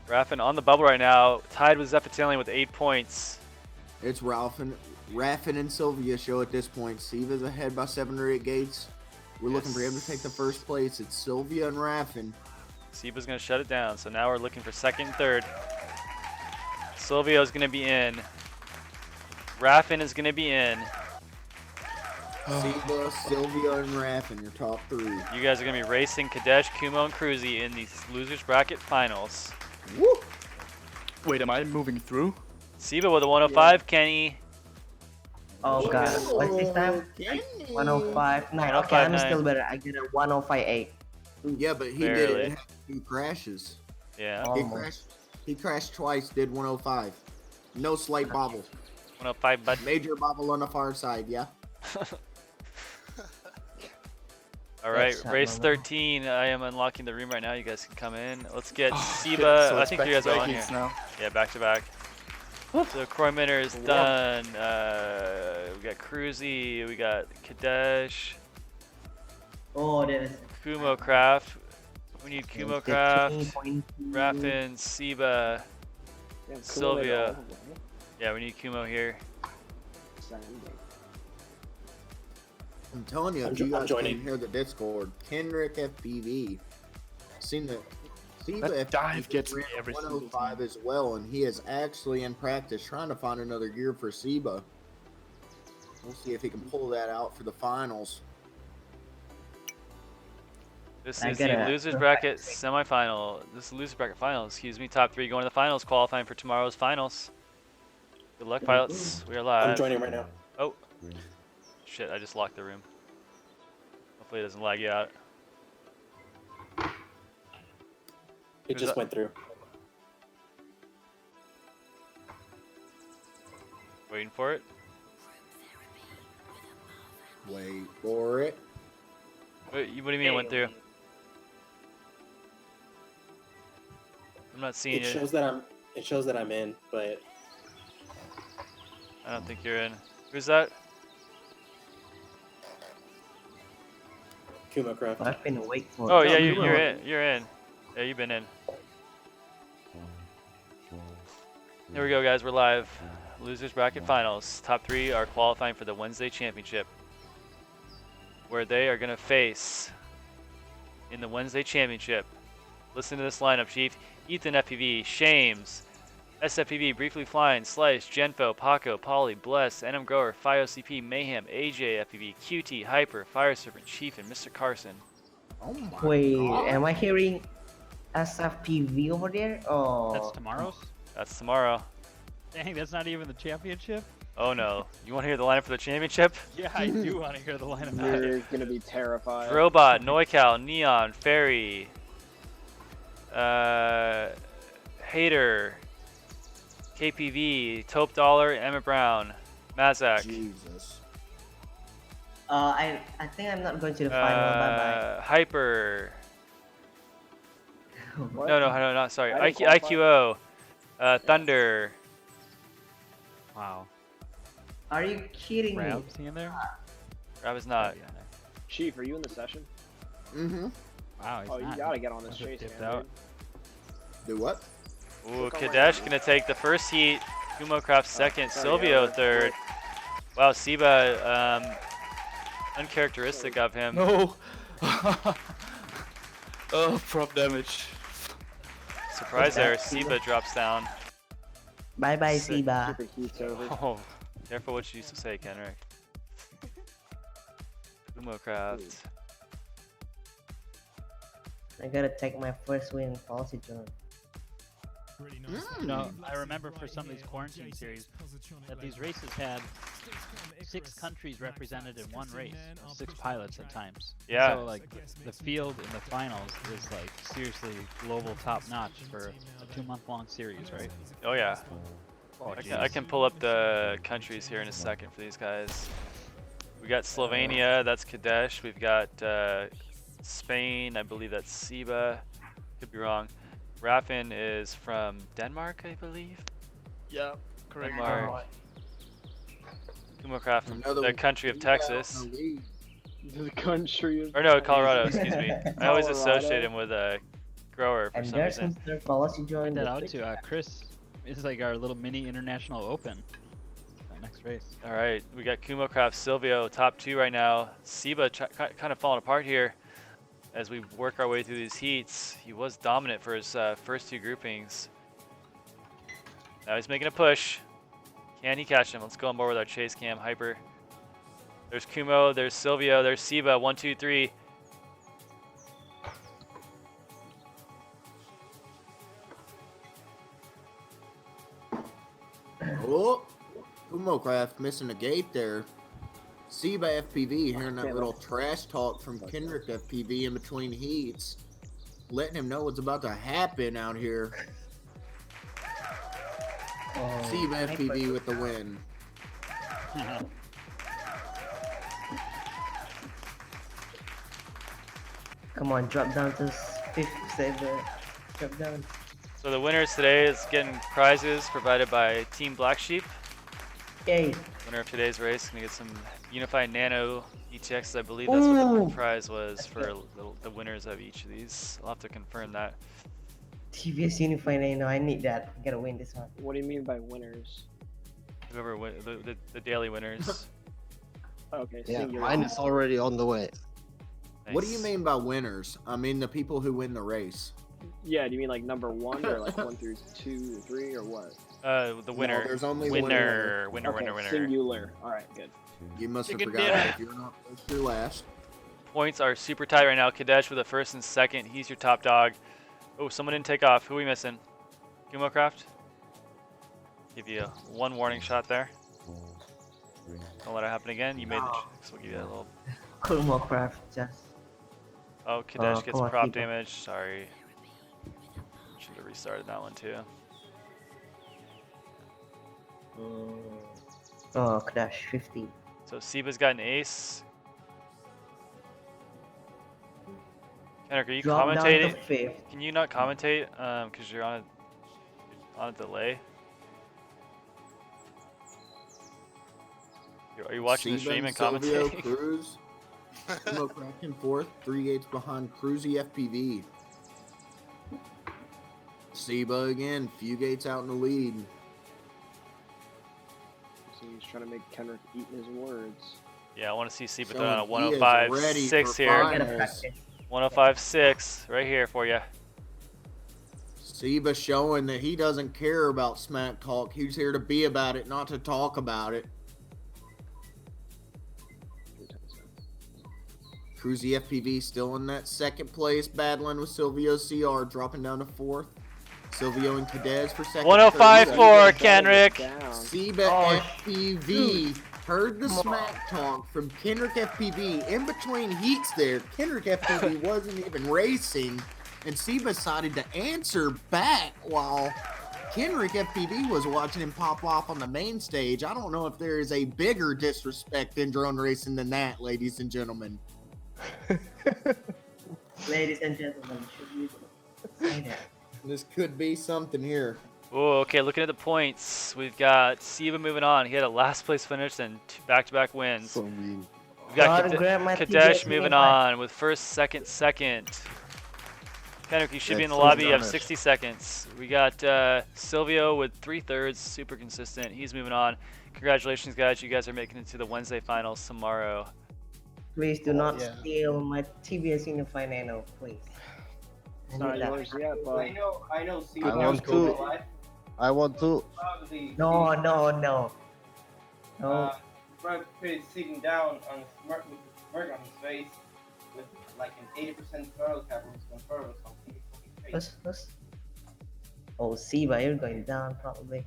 Raffin on the bubble right now, tied with Zepitalian with 8 points. It's Raffin and Silvia show at this point. Siva's ahead by 7 or 8 gates. We're looking for him to take the 1st place. It's Silvia and Raffin. Siba's going to shut it down, so now we're looking for 2nd and 3rd. Silvio's going to be in. Raffin is going to be in. Siba, Silvia, and Raffin, your top 3. You guys are going to be racing Kadesh, Kumo, and Cruzy in the Losers Bracket Finals. Woo! Wait, am I moving through? Siba with a 105, Kenny. Oh god, what's this time? 105.9. Okay, I'm still better. I get a 105.8. Yeah, but he Barely. did it in 2 crashes. Yeah. He crashed twice, did 105. No slight bobble. 105, but Major bobble on the far side, yeah. all right, That's race not 13. I am unlocking the room right now. You guys can come in. Let's get Siba. So I it's think you guys are on here. back-to-back heats now. Yeah, back to back. So Croymander is done. We got Cruzy. We got Kadesh. Oh, there's Kumo Craft. We need Kumo Craft. Raffin, Siba, Silvia. Yeah, we need Kumo here. I'm telling you, I'm if you I'm guys joining. can hear the Discord, Kendrick FPV. Seen the That dive gets me every single 105 time. as well, and he is actually in practice trying to find another gear for Seba. We'll see if he can pull that out for the finals. This I is got the a losers perfect bracket semifinal. This is the losers bracket final. Excuse me. Top 3 going to the finals, qualifying for tomorrow's finals. Good luck, pilots. We are live. I'm joining right now. Oh, shit! I just locked the room. Hopefully it doesn't lag you out. It Who's just up? went through. Waiting for it. Wait for it. Wait, what do you mean it went through? I'm not seeing It it. shows that I'm in, but I don't think you're in. Who's that? KumaCraft. I've been awake for. Oh yeah, you're in. You're in. Yeah, you've been in. Here we go, guys. We're live. Losers bracket finals. Top 3 are qualifying for the Wednesday championship, where they are gonna face in the Wednesday championship. Listen to this lineup, Chief. Ethan FPV, Shames, SFPV, Briefly Flying, Slice, Genfo, Paco, Polly, Bless, NM Grower, FiOCP, Mayhem, AJ FPV, QT, Hyper, Fire Serpent, Chief, and Mr. Carson. Oh my Wait, God. am I hearing SFPV over there? Oh. That's tomorrow's? That's tomorrow. Dang, that's not even the championship? Oh no. You want to hear the lineup for the championship? Yeah, I do want to hear the lineup. You're gonna be terrified. Robot, Noical, Neon, Fairy, Hater, KPV, Taupe Dollar, Emma Brown, Mazak, Jesus. I think I'm not going to the final. Bye Hyper. bye. No, not sorry. I didn't IQO, Thunder. Wow. Are you kidding me? Rabs he in there? Rab is not. Yeah, in there. Chief, are you in the session? Mm-hmm. Wow, he's Oh, not. you gotta get on this Must have chase, dipped man. out. Do what? Ooh, Click on Kadesh my- gonna take the first heat. KumoCraft second. sorry, Silvio yeah, third. Wow, Seba, uncharacteristic of him. No. Oh, prop damage. Surprise there. Seba drops down. Bye bye, Sick. Siba. Super heat's over. Oh, careful what you used to say, Kenrick. KumoCraft. I gotta take my first win in Policy Zone. You know, I remember for some of these quarantine series that these races had 6 countries represented in one race, or 6 pilots at times. Yeah. So like the field in the finals is like seriously global top notch for a 2-month-long series, right? Oh yeah. Oh, I can pull up the countries here in a second for these guys. We got Slovenia, that's Kadesh. We've got Spain, I believe that's Seba. Could be wrong. Raffin is from Denmark, I believe. Yeah, correct. Denmark. KumoCraft from Another the one. country of You Texas. out in the lead. The country of Or no, Colorado, excuse me. I always Colorado. associate him with a grower for And some there's reason. Mr. Policy Point Zone. that out to Chris. Is like our little mini international open. That next race. All right, we got KumoCraft, Silvio, top 2 right now. Seba kind of falling apart here as we work our way through these heats. He was dominant for his first 2 groupings. Now he's making a push. Can he catch him? Let's go on board with our chase cam, Hyper. There's Kumo, there's Silvio, there's Seba, 1, 2, 3. Oh, KumoCraft missing a gate there. Seba FPV hearing that little trash talk from Kendrick FPV in between heats, letting him know what's about to happen out here. Oh, Seba FPV with the win. Come on, drop down to 57. Drop down. So the winners today is getting prizes provided by Team Black Sheep. Yay. Winner of today's race gonna get some Unified Nano ETX. I believe that's what the Ooh. prize was for the winners of each of these. I'll have to confirm that. TVS Unified Nano, I need that. I gotta win this one. What do you mean by winners? Whoever win the daily winners. Okay, Yeah, singular. mine is already on the way. What do you Nice. mean by winners? I mean the people who win the race. Yeah, do you mean like number 1 or like 1 through 2, 3, or what? The winner. there's only one winner. Okay, Winner. singular. Alright, good. You must have Chicken forgot dinner. that if you're not first, you're last. Points are super tight right now. Kadesh with a first and second. He's your top dog. Oh, someone didn't take off. Who are we missing? Gumocraft? Give you one warning shot there. Don't let it happen again. You made the tricks. We'll give you that little. Kurmocraft just. Oh, Kadesh gets come on, prop keep it. damage. Sorry. Should have restarted that one too. Oh, Crash 50. So Siba's got an ace. Kendrick, are you Drop down to commentating? 5th. Can you not commentate? Because you're on a delay. Are you watching the stream and Silvio, commentating? Cruz, Gumocraft in 4th, 3 gates behind Cruzy FPV. Siba again, few gates out in the lead. So he's trying to make Kendrick eat his words. Yeah, I want to see Siba Showing throw on a he is 105.6 ready here. for finals. 105.6 right here for you. Siba showing that he doesn't care about smack talk. He's here to be about it, not to talk about it. Cruzy FPV still in that 2nd place, battling with Silvio CR, dropping down to 4th. Silvio and Cadez for 2nd. 105.4, Kenrick. Siba FPV heard the smack talk from Kendrick FPV. In between heats there, Kendrick FPV wasn't even racing, and Siba decided to answer back while Kendrick FPV was watching him pop off on the main stage. I don't know if there is a bigger disrespect in drone racing than that, ladies and gentlemen. Ladies and gentlemen, should we say that? This could be something here. Oh, okay. Looking at the points, we've got Siba moving on. He had a last place finish and back-to-back wins. So mean. We've got Gotta grab my Kadesh TBS moving mini on with first, second. Kendrick, you should be in the so lobby. You have damage. 60 seconds. We got Silvio with 3/3, super consistent. He's moving on. Congratulations, guys. You guys are making it to the Wednesday finals tomorrow. Please do not yeah. steal my TBS Unify Nano, please. I It's not need that. yours yet, but I know. See, I want to. I want to. No, no, no. No. Brad Pitt sitting down on a smirk with a smirk on his face, with like an 80% throttle cap on his controller or something. What's? Oh, Siba, you're going down probably.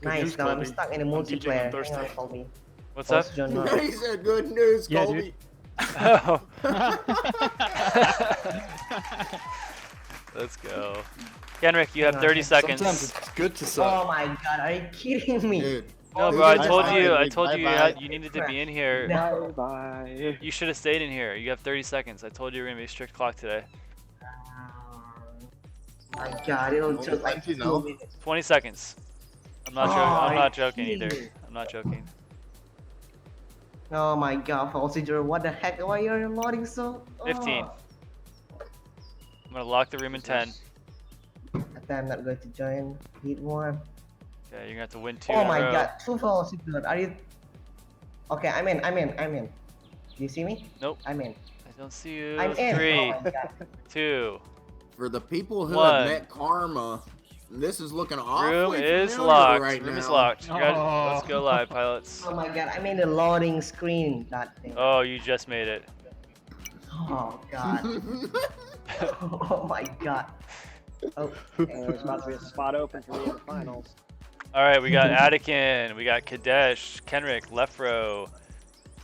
Nice, news, now I'm Colby. stuck in the I'm DJing multiplayer. on Thursday. Hang on, Colby. What's up? Post John Norris. He said good news, Yeah, Colby. dude. Oh. Let's go. Kendrick, you have 30 seconds. Sometimes it's good to Oh suck. my god, are you kidding me? Dude. No, Dude, bro, I bye told bye. you. I told you Bye-bye. you needed to be in here. No. bye. You should have stayed in here. You have 30 seconds. I told you you were gonna be a strict clock today. My god, it'll Only just like 20 2 now. minutes. 20 seconds. I'm not Oh, joking. I'm are not you joking kidding either. me? I'm not joking. Oh my god, Falsiger, what the heck? Why are you loading so? 15. Oh. I'm gonna lock the room in 10. I'm not going to join Heat 1. Okay, you're gonna have to win 2 Oh in a my row. god, 2 Falsiger. Are you? Okay, I'm in. Do you see me? Nope. I'm in. I don't see you. I'm in. 3, Oh my god. 2. For the people who One. have met Karma, this is looking awfully Room is familiar locked. right Room now. is locked. Oh. Let's go live, pilots. Oh my god, I'm in the loading screen. God damn. Oh, you just made it. Oh god. Oh my god. Oh. There's about to be a spot open for me in the finals. All right, we got Atikin, we got Kadesh, Kenrick, left row,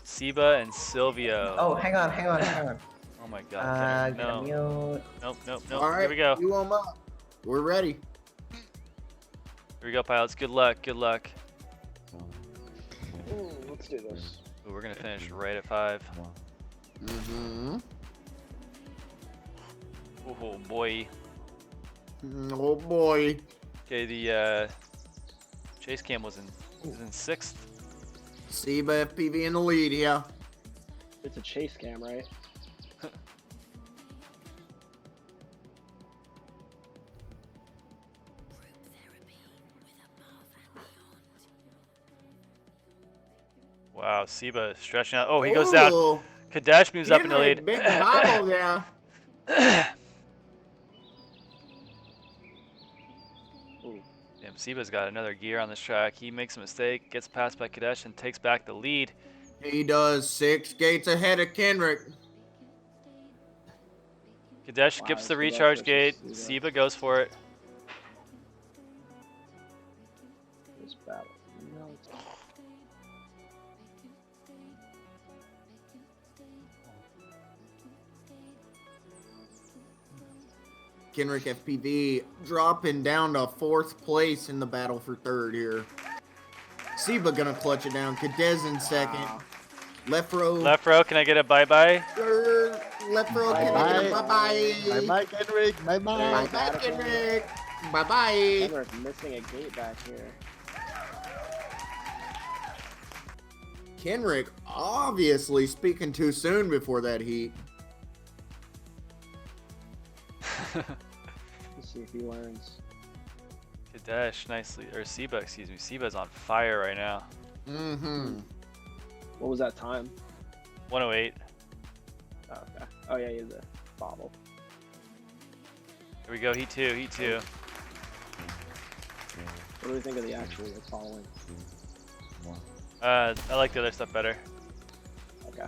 Siba, and Silvio. Oh, hang on. Oh my God. Kenrick, Gotta no. mute. Nope. All right, Here we go. You warm up. We're ready. Here we go, pilots. Good luck. Let's do this. Ooh, we're gonna finish right at 5. Mm-hmm. Oh boy. Oh boy. Okay, the chase cam was in 6th. Siba FPV in the lead here. It's a chase cam, right? Wow, Siba stretching out. Oh, he goes down. Ooh, Kadesh moves up in the Henry, lead. Big bobble there. Damn, Siba's got another gear on this track. He makes a mistake, gets passed by Kadesh, and takes back the lead. He does 6 gates ahead of Kendrick. Kadesh Wow, skips it's the Kadesh recharge versus gate. Siba. Siba goes for it. This battle. No, it's Kendrick FPV dropping down to 4th place in the battle for 3rd here. Siba gonna clutch it down. Cadez in 2nd. Left row. Left row, can I get a bye-bye? 3rd. Left row. Can I get a bye-bye? Bye-bye, Kendrick. Bye-bye. Bye-bye, Kendrick. Bye-bye. Kendrick missing a gate back here. Kendrick obviously speaking too soon before that heat. Let's see if he learns. Kadesh nicely, or Siba, excuse me. Siba's on fire right now. Mm-hmm. What was that time? 108. Oh, okay. Oh yeah, he has a bobble. Here we go, heat 2, heat 2. What do we think of the actual like, following? I like the other stuff better. Okay.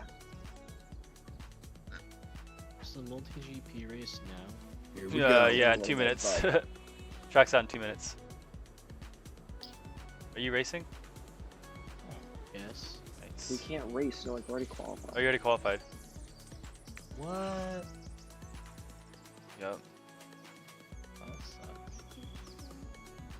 It's the multi-GP race now. Here we go. Yeah, in 2 minutes. Track's out in 2 minutes. Are you racing? Yes. Nice. We can't race, so like already qualified. Oh, you already qualified. What? Yep. That sucks.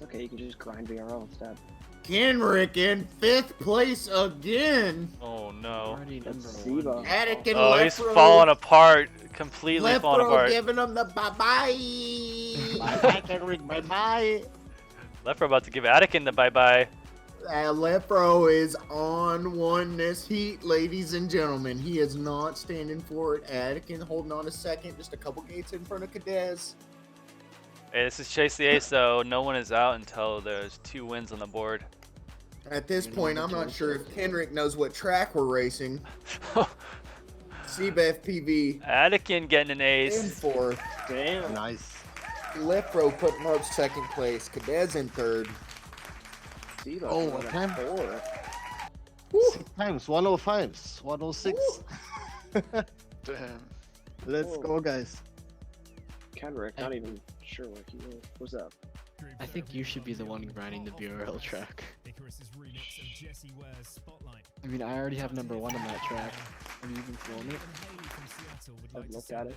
Okay, you can just grind VRL instead. Kendrick in 5th place again. Oh no. Already number That's 1. Siba. Attic and Oh, left he's row. falling apart. Completely Left falling row apart. giving him the bye-bye. Bye-bye, Kendrick. Bye-bye. Left row about to give Attican the bye-bye. Left row is on one this heat, ladies and gentlemen. He is not standing for it. Attican holding on a second, just a couple gates in front of Cadez. Hey, this is Chase the Ace though. No one is out until there's 2 wins on the board. At this point, I'm not sure if Kendrick knows what track we're racing. Siba FPV Attican getting an in ace. 4th. Damn. Nice. Left row putting up 2nd place. Cadez in 3rd. Siba Oh, coming what in time? 4th. 6 times. 105s. 106. Damn. Let's Whoa. go, guys. Kendrick, not even sure what he is. What's up? I think you should be the one grinding the BRL track. I mean, I already have number 1 on that track. Have you even flown it? I've looked at it.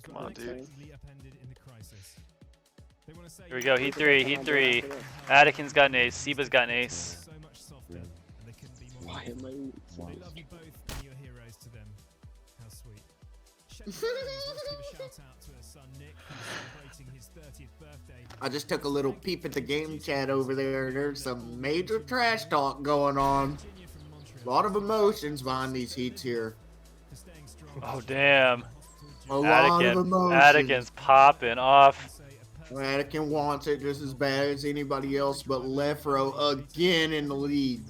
Come on, dude. Here we go, heat 3, heat 3. Attican's got an ace. Siba's got an ace. Why am I? I just took a little peep at the game chat over there. There's some major trash talk going on. A lot of emotions behind these heats here. Oh damn. A lot of Attican. emotions. Attican's popping off. Attican wants it just as bad as anybody else, but left row again in the lead.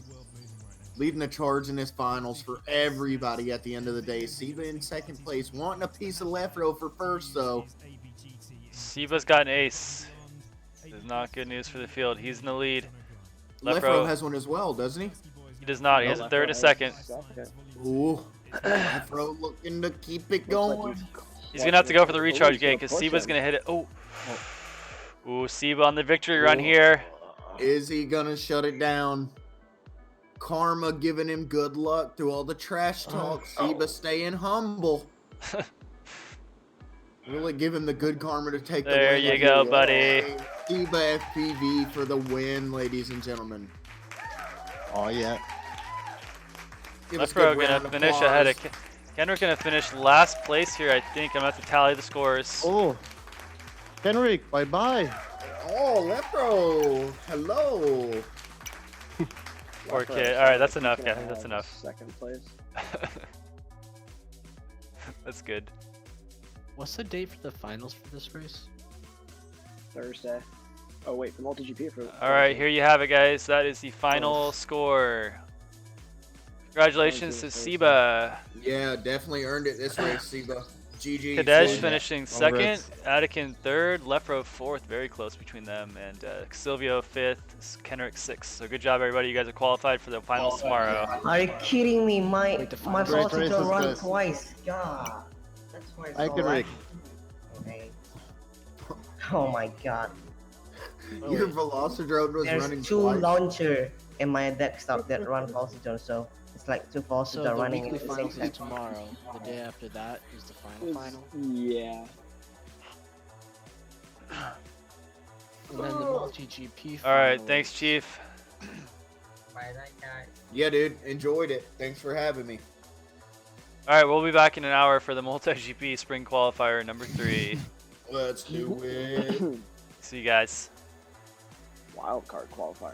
Leading the charge in this finals for everybody at the end of the day. Siba in 2nd place, wanting a piece of left row for 1st, though. Siba's got an ace. This is not good news for the field. He's in the lead. Left row has one as well, doesn't he? He does not. He has a 3rd and a 2nd. Ooh. Left row looking to keep it going. He's gonna have to go for the recharge gate because Siba's gonna hit it. Oh. Ooh, Siba on the victory run here. Is he gonna shut it down? Karma giving him good luck through all the trash talk. Siba staying humble. Really give him the good karma to take the win. There you go, buddy. Siba FPV for the win, ladies and gentlemen. Oh, yeah. Give us Left row good gonna round of finish ahead of applause. Kendrick. Gonna finish last place here, I think. I'm gonna have to tally the scores. Oh. Kendrick, bye-bye. Oh, left row. Hello. Poor kid. Alright, that's enough. Yeah, that's enough. 2nd place. That's good. What's the date for the finals for this race? Thursday. Oh wait, for MultiGP for. All right, here you have it, guys. That is the final score. Congratulations to Seba. Yeah, definitely earned it this race, Seba. GG. Kadesh finishing second, Attican third, Lefro fourth, very close between them, and Silvio fifth, Kenrick sixth. So good job, everybody. You guys are qualified for the finals tomorrow. Are you kidding me? My Great races, run guys. twice. God. That's why it's I so can lucky. Rick. Okay. Oh my god. Your Velocidrone was There's running two twice. launcher in my desktop that run Velocidrone, so it's like two So Velocidrone the running weekly at the same finals is time. tomorrow. The day after that is the final. Yeah. And then the multi-GP. All right, finals. thanks, Chief. Yeah, dude, enjoyed it. Thanks for having me. All right, we'll be back in an hour for the MultiGP Spring Qualifier number 3. Let's do it. See you guys. Wild card qualifier.